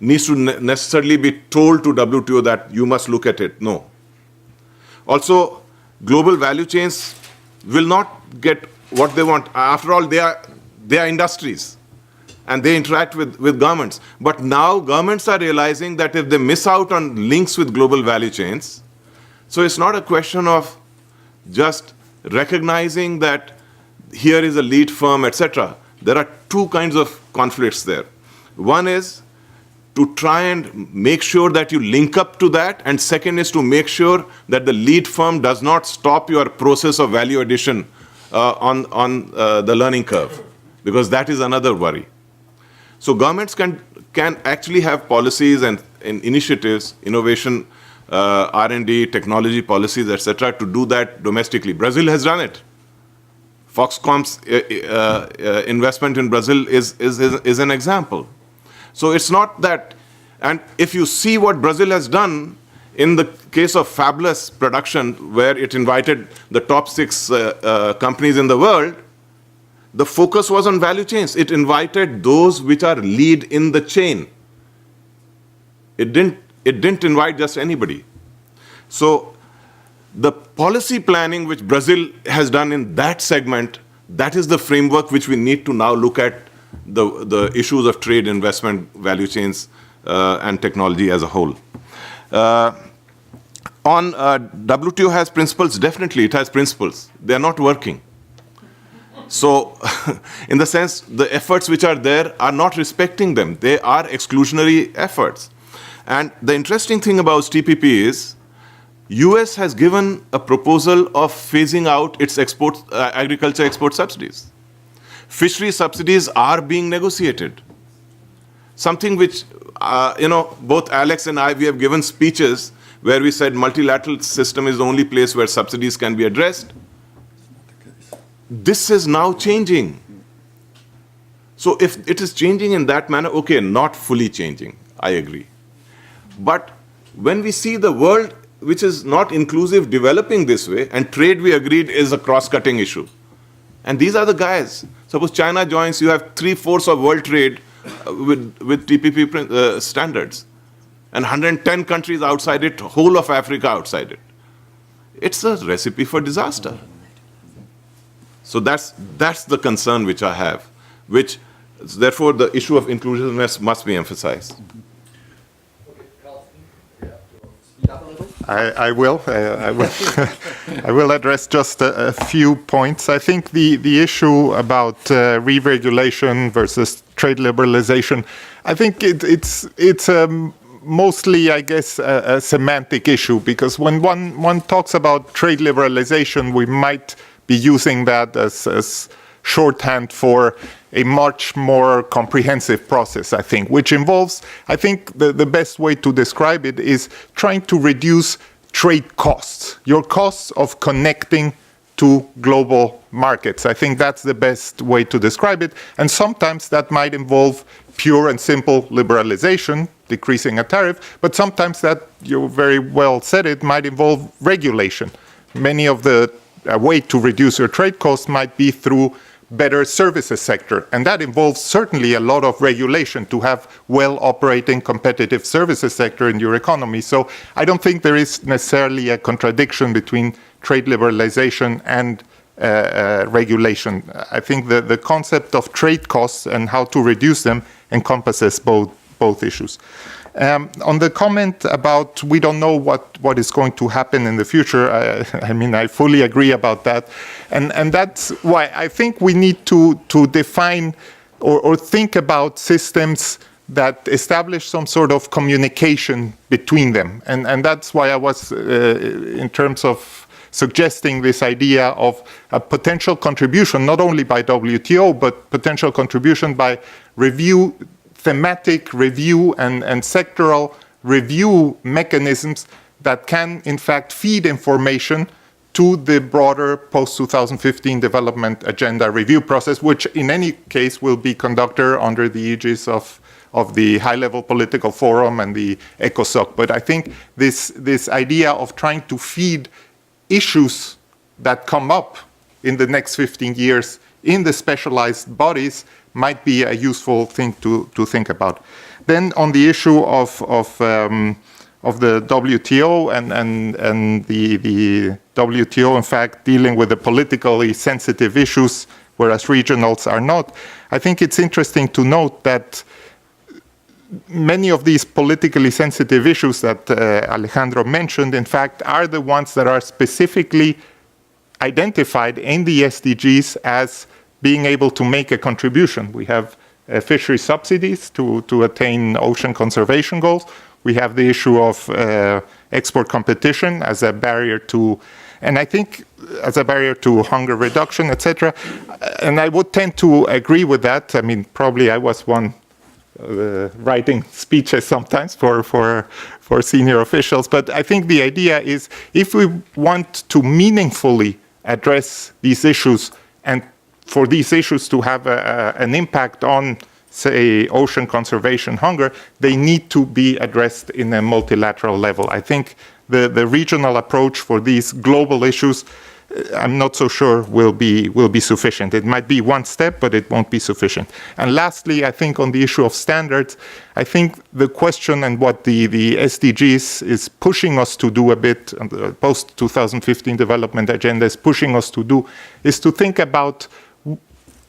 needs to necessarily be told to WTO that you must look at it. No. Also, global value chains will not get what they want. After all, they are industries, and they interact with governments. But now governments are realizing that if they miss out on links with global value chains, so it's not a question of just recognizing that here is a lead firm, etc. There are two kinds of conflicts there. One is to try and make sure that you link up to that, and second is to make sure that the lead firm does not stop your process of value addition on the learning curve, because that is another worry. So governments can actually have policies and initiatives, innovation, R&D, technology policies, etc., to do that domestically. Brazil has done it. Foxcom's investment in Brazil is an example. So it's not that, and if you see what Brazil has done in the case of fabless production, where it invited the top 6 companies in the world, the focus was on value chains. It invited those which are lead in the chain. It didn't invite just anybody. So the policy planning which Brazil has done in that segment, that is the framework which we need to now look at the issues of trade, investment, value chains, and technology as a whole. WTO has principles, definitely it has principles. They are not working. So in the sense, the efforts which are there are not respecting them. They are exclusionary efforts. And the interesting thing about TPP is, US has given a proposal of phasing out its agriculture export subsidies. Fishery subsidies are being negotiated. Something which, both Alex and I, we have given speeches where we said multilateral system is the only place where subsidies can be addressed. This is now changing. So if it is changing in that manner, okay, not fully changing, I agree. But when we see the world which is not inclusive developing this way, and trade, we agreed, is a cross-cutting issue. And these are the guys. Suppose China joins, you have 3/4 of world trade with TPP standards. And 110 countries outside it, whole of Africa outside it. It's a recipe for disaster. So that's the concern which I have, which, therefore, the issue of inclusiveness must be emphasized.
I will. I will address just a few points. I think the issue about re-regulation versus trade liberalization, I think it's mostly, I guess, a semantic issue, because when one talks about trade liberalization, we might be using that as shorthand for a much more comprehensive process, I think, which involves, I think the best way to describe it is trying to reduce trade costs, your costs of connecting to global markets. I think that's the best way to describe it. And sometimes that might involve pure and simple liberalization, decreasing a tariff, but sometimes that, you very well said it, might involve regulation. Many of the way to reduce your trade costs might be through better services sector, and that involves certainly a lot of regulation to have well-operating competitive services sector in your economy. So I don't think there is necessarily a contradiction between trade liberalization and regulation. I think the concept of trade costs and how to reduce them encompasses both issues. On the comment about we don't know what is going to happen in the future, I mean, I fully agree about that. And that's why I think we need to define or think about systems that establish some sort of communication between them. And that's why I was, in terms of suggesting this idea of a potential contribution, not only by WTO, but potential contribution by thematic review and sectoral review mechanisms that can, in fact, feed information to the broader post-2015 development agenda review process, which in any case will be conducted under the aegis of the high-level political forum and the ECOSOC. But I think this idea of trying to feed issues that come up in the next 15 years in the specialized bodies might be a useful thing to think about. Then on the issue of the WTO and the WTO, in fact, dealing with the politically sensitive issues, whereas regionals are not, I think it's interesting to note that many of these politically sensitive issues that Alejandro mentioned, in fact, are the ones that are specifically identified in the SDGs as being able to make a contribution. We have fishery subsidies to attain ocean conservation goals. We have the issue of export competition as a barrier to, and I think as a barrier to hunger reduction, etc. And I would tend to agree with that. I mean, probably I was one writing speeches sometimes for senior officials, but I think the idea is if we want to meaningfully address these issues and for these issues to have an impact on, say, ocean conservation, hunger, they need to be addressed in a multilateral level. I think the regional approach for these global issues, I'm not so sure will be sufficient. It might be one step, but it won't be sufficient. And lastly, I think on the issue of standards, I think the question and what the SDGs is pushing us to do a bit, and the post-2015 development agenda is pushing us to do, is to think about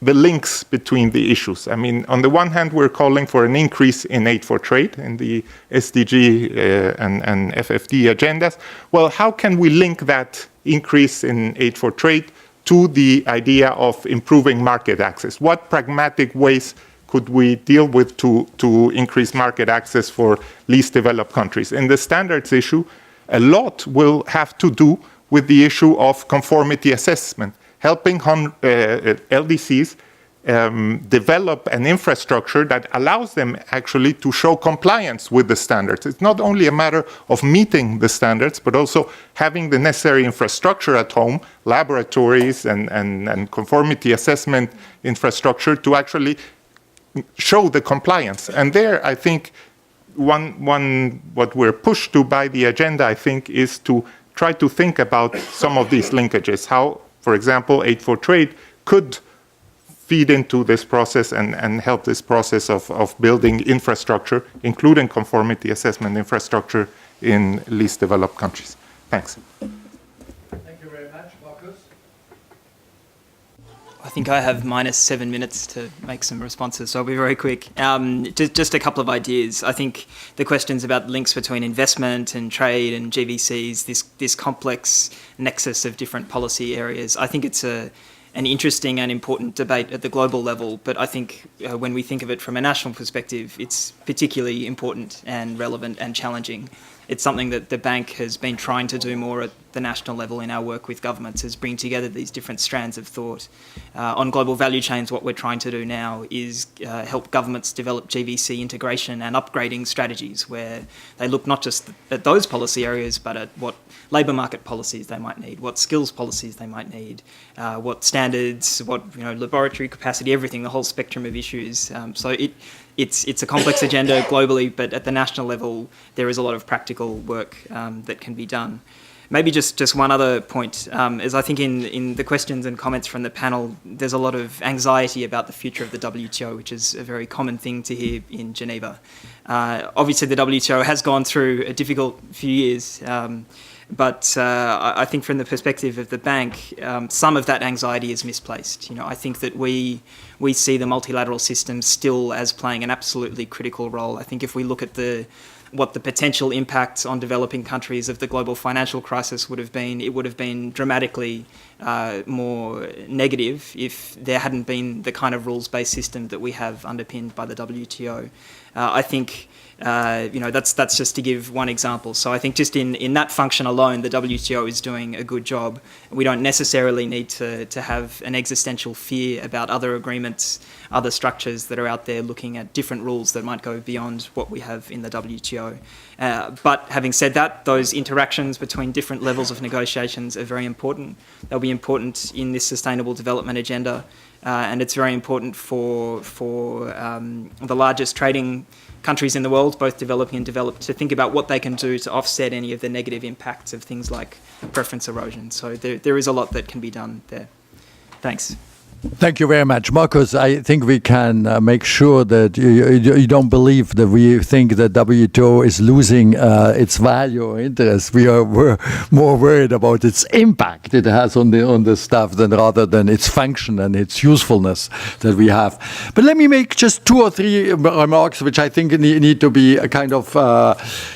the links between the issues. I mean, on the one hand, we're calling for an increase in aid for trade in the SDG and FFD agendas. Well, how can we link that increase in aid for trade to the idea of improving market access? What pragmatic ways could we deal with to increase market access for least developed countries? In the standards issue, a lot will have to do with the issue of conformity assessment, helping LDCs develop an infrastructure that allows them actually to show compliance with the standards. It's not only a matter of meeting the standards, but also having the necessary infrastructure at home, laboratories and conformity assessment infrastructure to actually show the compliance. And there, I think, what we're pushed to by the agenda, I think, is to try to think about some of these linkages, how, for example, aid for trade could feed into this process and help this process of building infrastructure, including conformity assessment infrastructure in least developed countries. Thanks.
Thank you very much, Marcus.
I think I have -7 minutes to make some responses, so I'll be very quick. Just a couple of ideas. I think the questions about links between investment and trade and GVCs, this complex nexus of different policy areas, I think it's an interesting and important debate at the global level, but I think when we think of it from a national perspective, it's particularly important and relevant and challenging. It's something that the bank has been trying to do more at the national level in our work with governments, is bring together these different strands of thought. On global value chains, what we're trying to do now is help governments develop GVC integration and upgrading strategies where they look not just at those policy areas, but at what labour market policies they might need, what skills policies they might need, what standards, what laboratory capacity, everything, the whole spectrum of issues. So it's a complex agenda globally, but at the national level, there is a lot of practical work that can be done. Maybe just one other point, is I think in the questions and comments from the panel, there's a lot of anxiety about the future of the WTO, which is a very common thing to hear in Geneva. Obviously, the WTO has gone through a difficult few years, but I think from the perspective of the bank, some of that anxiety is misplaced. I think that we see the multilateral system still as playing an absolutely critical role. I think if we look at what the potential impacts on developing countries of the global financial crisis would have been, it would have been dramatically more negative if there hadn't been the kind of rules-based system that we have underpinned by the WTO. I think that's just to give one example. So I think just in that function alone, the WTO is doing a good job. We don't necessarily need to have an existential fear about other agreements, other structures that are out there looking at different rules that might go beyond what we have in the WTO. But having said that, those interactions between different levels of negotiations are very important. They'll be important in this sustainable development agenda, and it's very important for the largest trading countries in the world, both developing and developed, to think about what they can do to offset any of the negative impacts of things like preference erosion. So there is a lot that can be done there. Thanks.
Thank you very much. Marcus, I think we can make sure that you don't believe that we think that WTO is losing its value or interest. We're more worried about its impact it has on the stuff rather than its function and its usefulness that we have. But let me make just 2 or 3 remarks which I think need to be kind of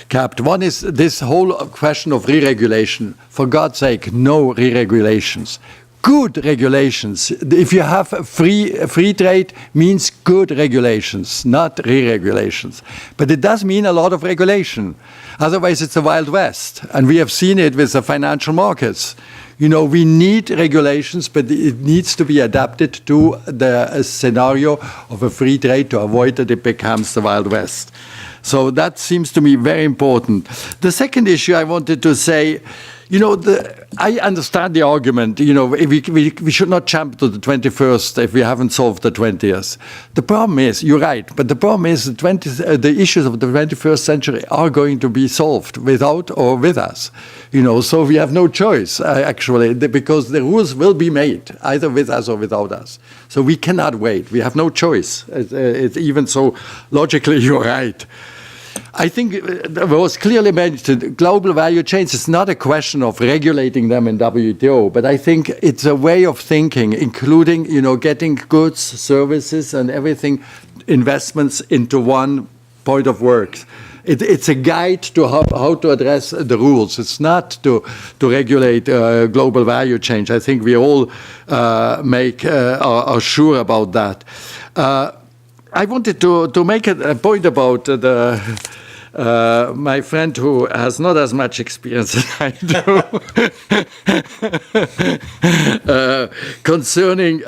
capped. One is this whole question of re-regulation. For God's sake, no re-regulations. Good regulations. If you have free trade, means good regulations, not re-regulations. But it does mean a lot of regulation. Otherwise, it's a Wild West. And we have seen it with the financial markets. We need regulations, but it needs to be adapted to the scenario of a free trade to avoid that it becomes the Wild West. So that seems to me very important. The second issue I wanted to say, I understand the argument, we should not jump to the 21st if we haven't solved the 20th. The problem is, you're right, but the problem is the issues of the 21st century are going to be solved without or with us. So we have no choice, actually, because the rules will be made, either with us or without us. So we cannot wait. We have no choice. It's even so, logically, you're right. I think it was clearly mentioned, global value chains is not a question of regulating them in WTO, but I think it's a way of thinking, including, getting goods, services, and everything, investments into one point of work. It's a guide to how to address the rules. It's not to regulate global value change. I think we all are sure about that. I wanted to make a point about my friend who has not as much experience as I do, concerning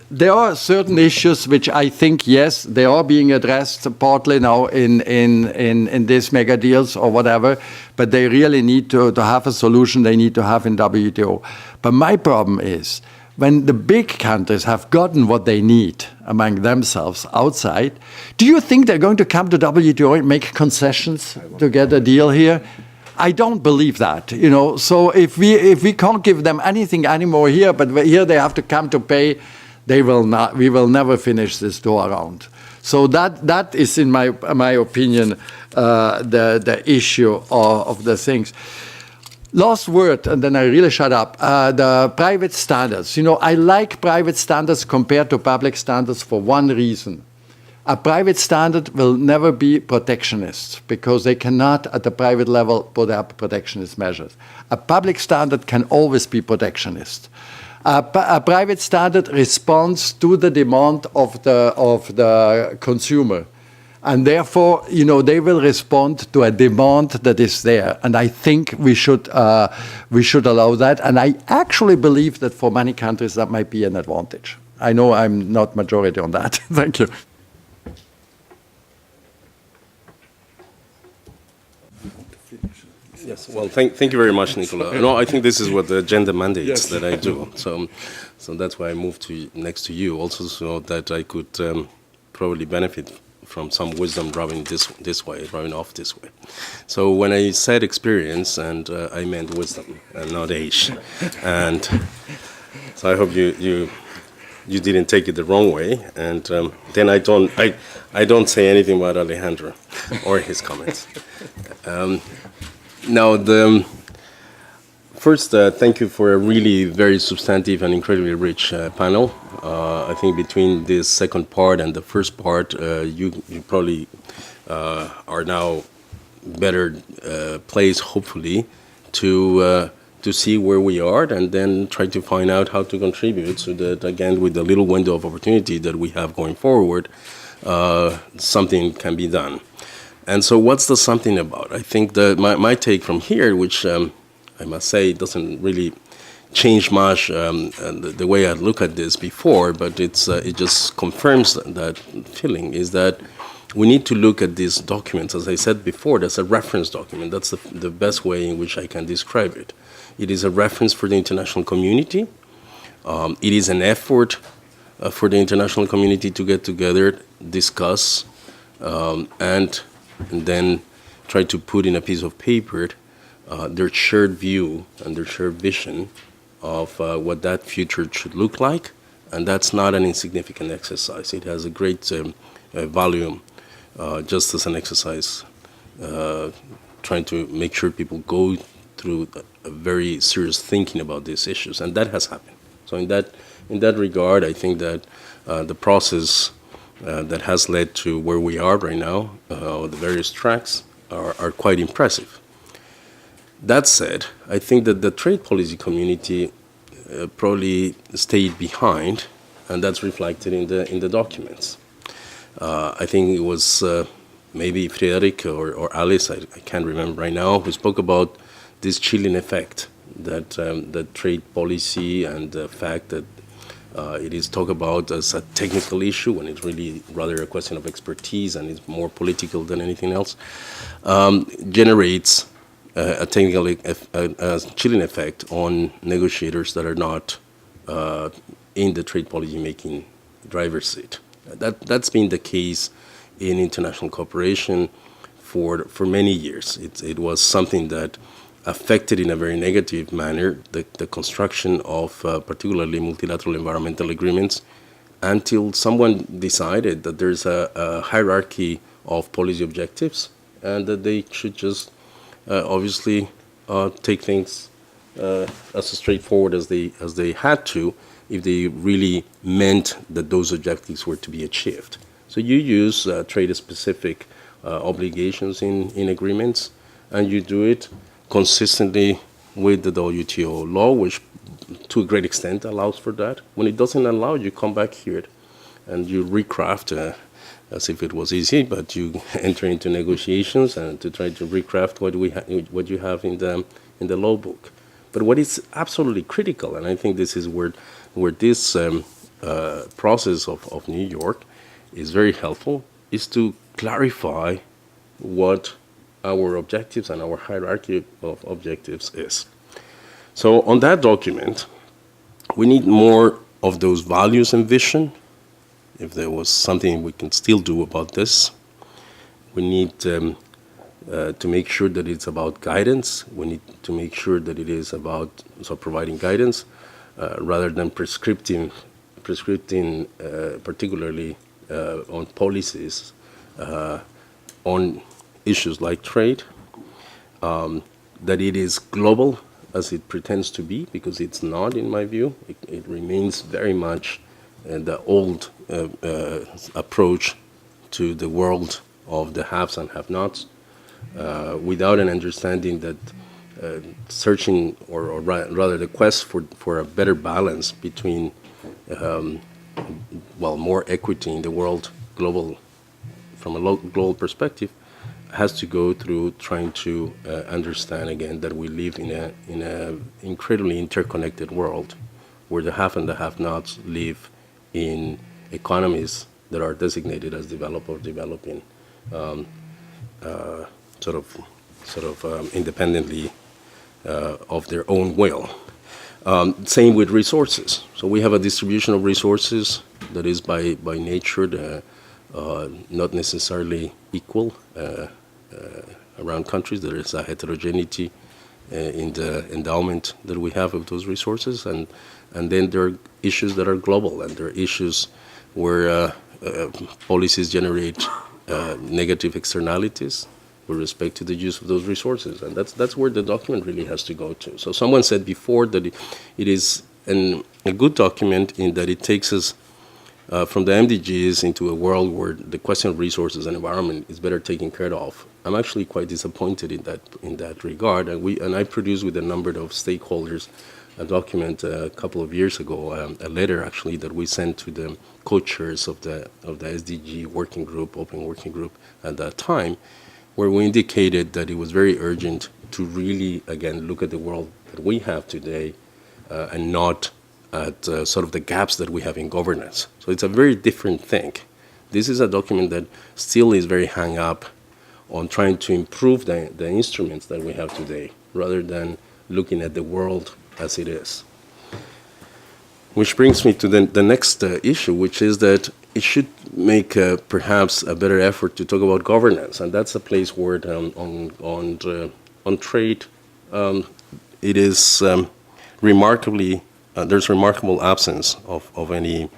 there are certain issues which I think, yes, they are being addressed partly now in these mega deals or whatever, but they really need to have a solution they need to have in WTO. But my problem is, when the big countries have gotten what they need among themselves outside, do you think they're going to come to WTO and make concessions to get a deal here? I don't believe that, you know. So if we can't give them anything anymore here, but here they have to come to pay, they will not. We will never finish this door around. So that is, in my opinion, the issue of the things. Last word, and then I really shut up. The private standards. You know, I like private standards compared to public standards for one reason. A private standard will never be protectionist because they cannot, at the private level, put up protectionist measures. A public standard can always be protectionist. A private standard responds to the demand of the consumer. And therefore, you know, they will respond to a demand that is there. And I think we should allow that. And I actually believe that for many countries that might be an advantage. I know I'm not majority on that. Thank you.
Yes, well, thank you very much, Nicola. No, I think this is what the agenda mandates that I do. So that's why I moved next to you, also so that I could probably benefit from some wisdom rubbing off this way. So when I said experience, and I meant wisdom and not age, and so I hope you didn't take it the wrong way. And then I don't say anything about Alejandro or his comments. Now, first, thank you for a really very substantive and incredibly rich panel. I think between this second part and the first part, you probably are now better placed, hopefully, to see where we are and then try to find out how to contribute so that, again, with the little window of opportunity that we have going forward, something can be done. And so what's the something about? I think that my take from here, which I must say doesn't really change much the way I look at this before, but it just confirms that feeling, is that we need to look at these documents, as I said before, that's a reference document. That's the best way in which I can describe it. It is a reference for the international community. It is an effort for the international community to get together, discuss, and then try to put in a piece of paper their shared view and their shared vision of what that future should look like. And that's not an insignificant exercise. It has a great volume, just as an exercise, trying to make sure people go through a very serious thinking about these issues. And that has happened. So in that regard, I think that the process that has led to where we are right now, the various tracks, are quite impressive. That said, I think that the trade policy community probably stayed behind, and that's reflected in the documents. I think it was maybe Frederick or Alice, I can't remember right now, who spoke about this chilling effect that trade policy and the fact that it is talked about as a technical issue when it's really rather a question of expertise and it's more political than anything else, generates a technical chilling effect on negotiators that are not in the trade policy making driver's seat. That's been the case in international cooperation for many years. It was something that affected in a very negative manner the construction of particularly multilateral environmental agreements until someone decided that there's a hierarchy of policy objectives and that they should just obviously take things as straightforward as they had to if they really meant that those objectives were to be achieved. So you use trade-specific obligations in agreements, and you do it consistently with the WTO law, which to a great extent allows for that. When it doesn't allow, you come back here and you recraft as if it was easy, but you enter into negotiations and to try to recraft what you have in the law book. But what is absolutely critical, and I think this is where this process of New York is very helpful, is to clarify what our objectives and our hierarchy of objectives is. So on that document, we need more of those values and vision. If there was something we can still do about this, we need to make sure that it's about guidance. We need to make sure that it is about providing guidance rather than prescripting particularly on policies on issues like trade, that it is global as it pretends to be, because it's not, in my view. It remains very much the old approach to the world of the haves and have-nots, without an understanding that searching, or rather the quest for a better balance between, more equity in the world, from a global perspective, has to go through trying to understand again that we live in a incredibly interconnected world, where the have and the have-nots live in economies that are designated as developed or developing, independently of their own will. Same with resources. So we have a distribution of resources that is by nature not necessarily equal around countries. There is a heterogeneity in the endowment that we have of those resources, and then there are issues that are global, and there are issues where policies generate negative externalities with respect to the use of those resources, and that's where the document really has to go to. So someone said before that it is a good document in that it takes us from the MDGs into a world where the question of resources and environment is better taken care of. I'm actually quite disappointed in that regard, and I produced with a number of stakeholders a document a couple of years ago, a letter actually that we sent to the co-chairs of the SDG working group, open working group at that time, where we indicated that it was very urgent to really, again, look at the world that we have today and not at the gaps that we have in governance. So it's a very different thing. This is a document that still is very hung up on trying to improve the instruments that we have today, rather than looking at the world as it is. Which brings me to the next issue, which is that it should make perhaps a better effort to talk about governance, and that's a place where on trade it is remarkably there's remarkable absence of any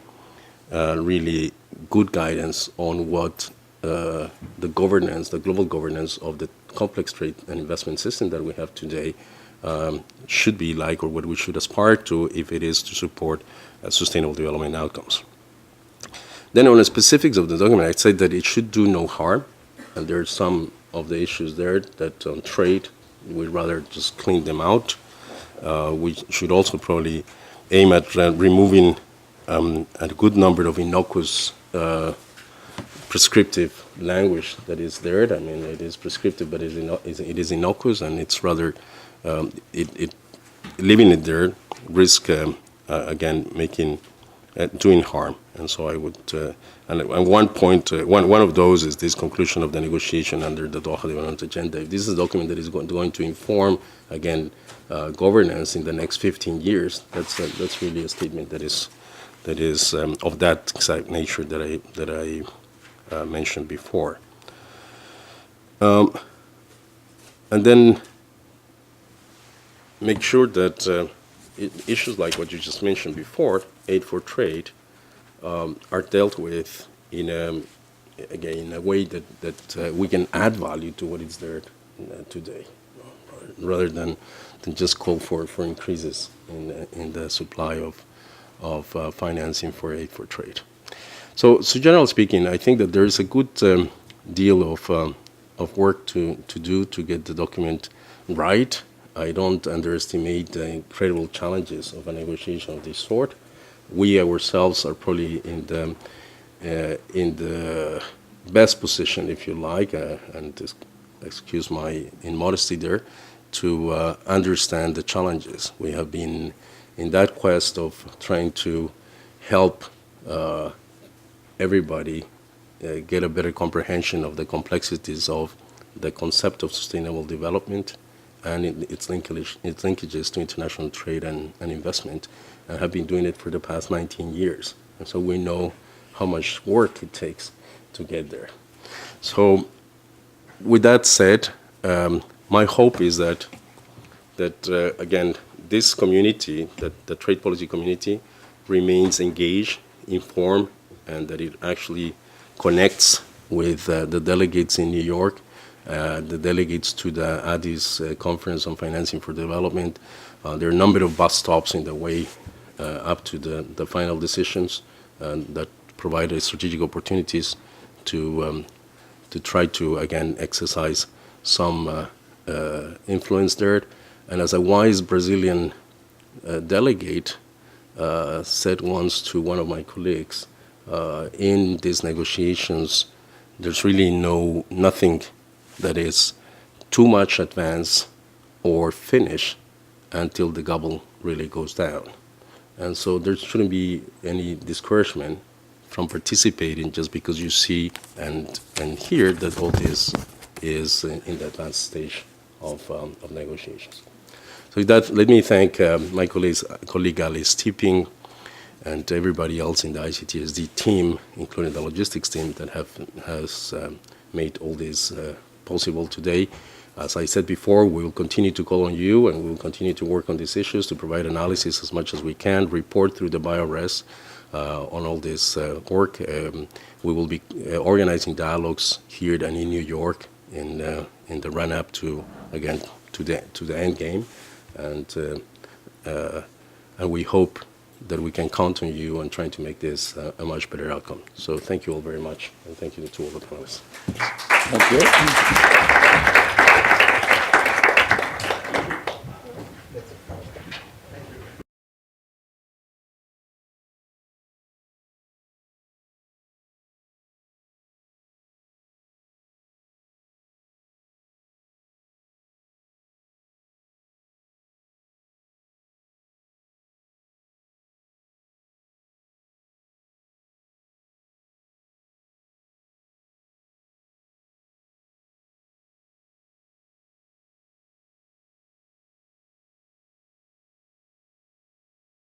really good guidance on what the global governance of the complex trade and investment system that we have today should be like, or what we should aspire to if it is to support sustainable development outcomes. Then on the specifics of the document, I'd say that it should do no harm, and there are some of the issues there that on trade, we'd rather just clean them out. We should also probably aim at removing a good number of innocuous prescriptive language that is there. I mean, it is prescriptive, but it is innocuous, and it's rather leaving it there risk again doing harm. And so I would, and one point, one of those is this conclusion of the negotiation under the Doha Development Agenda. If this is a document that is going to inform again governance in the next 15 years, that's really a statement that is of that exact nature that I mentioned before. And then make sure that issues like what you just mentioned before, aid for trade, are dealt with in a way that we can add value to what is there today, rather than just call for increases in the supply of financing for aid for trade. So generally speaking, I think that there is a good deal of work to do to get the document right. I don't underestimate the incredible challenges of a negotiation of this sort. We ourselves are probably in the best position, if you like, and excuse my immodesty there, to understand the challenges. We have been in that quest of trying to help everybody get a better comprehension of the complexities of the concept of sustainable development and its linkages to international trade and investment, and have been doing it for the past 19 years. And so we know how much work it takes to get there. So with that said, my hope is that again, this community, that the trade policy community, remains engaged, informed, and that it actually connects with the delegates in New York, the delegates to the Addis Conference on Financing for Development. There are a number of bus stops in the way up to the final decisions that provide strategic opportunities to try to, again, exercise some influence there. And as a wise Brazilian delegate said once to one of my colleagues, in these negotiations, there's really nothing that is too much advanced or finished until the gobble really goes down. And so there shouldn't be any discouragement from participating just because you see and hear that all this is in the advanced stage of negotiations. So with that, let me thank my colleague Alice Tipping and everybody else in the ICTSD team, including the logistics team that has made all this possible today. As I said before, we will continue to call on you, and we will continue to work on these issues to provide analysis as much as we can, report through the BioRes on all this work. We will be organizing dialogues here and in New York in the run-up to, again, to the end game, and we hope that we can count on you on trying to make this a much better outcome. So thank you all very much, and thank you to all the panelists.
Thank you.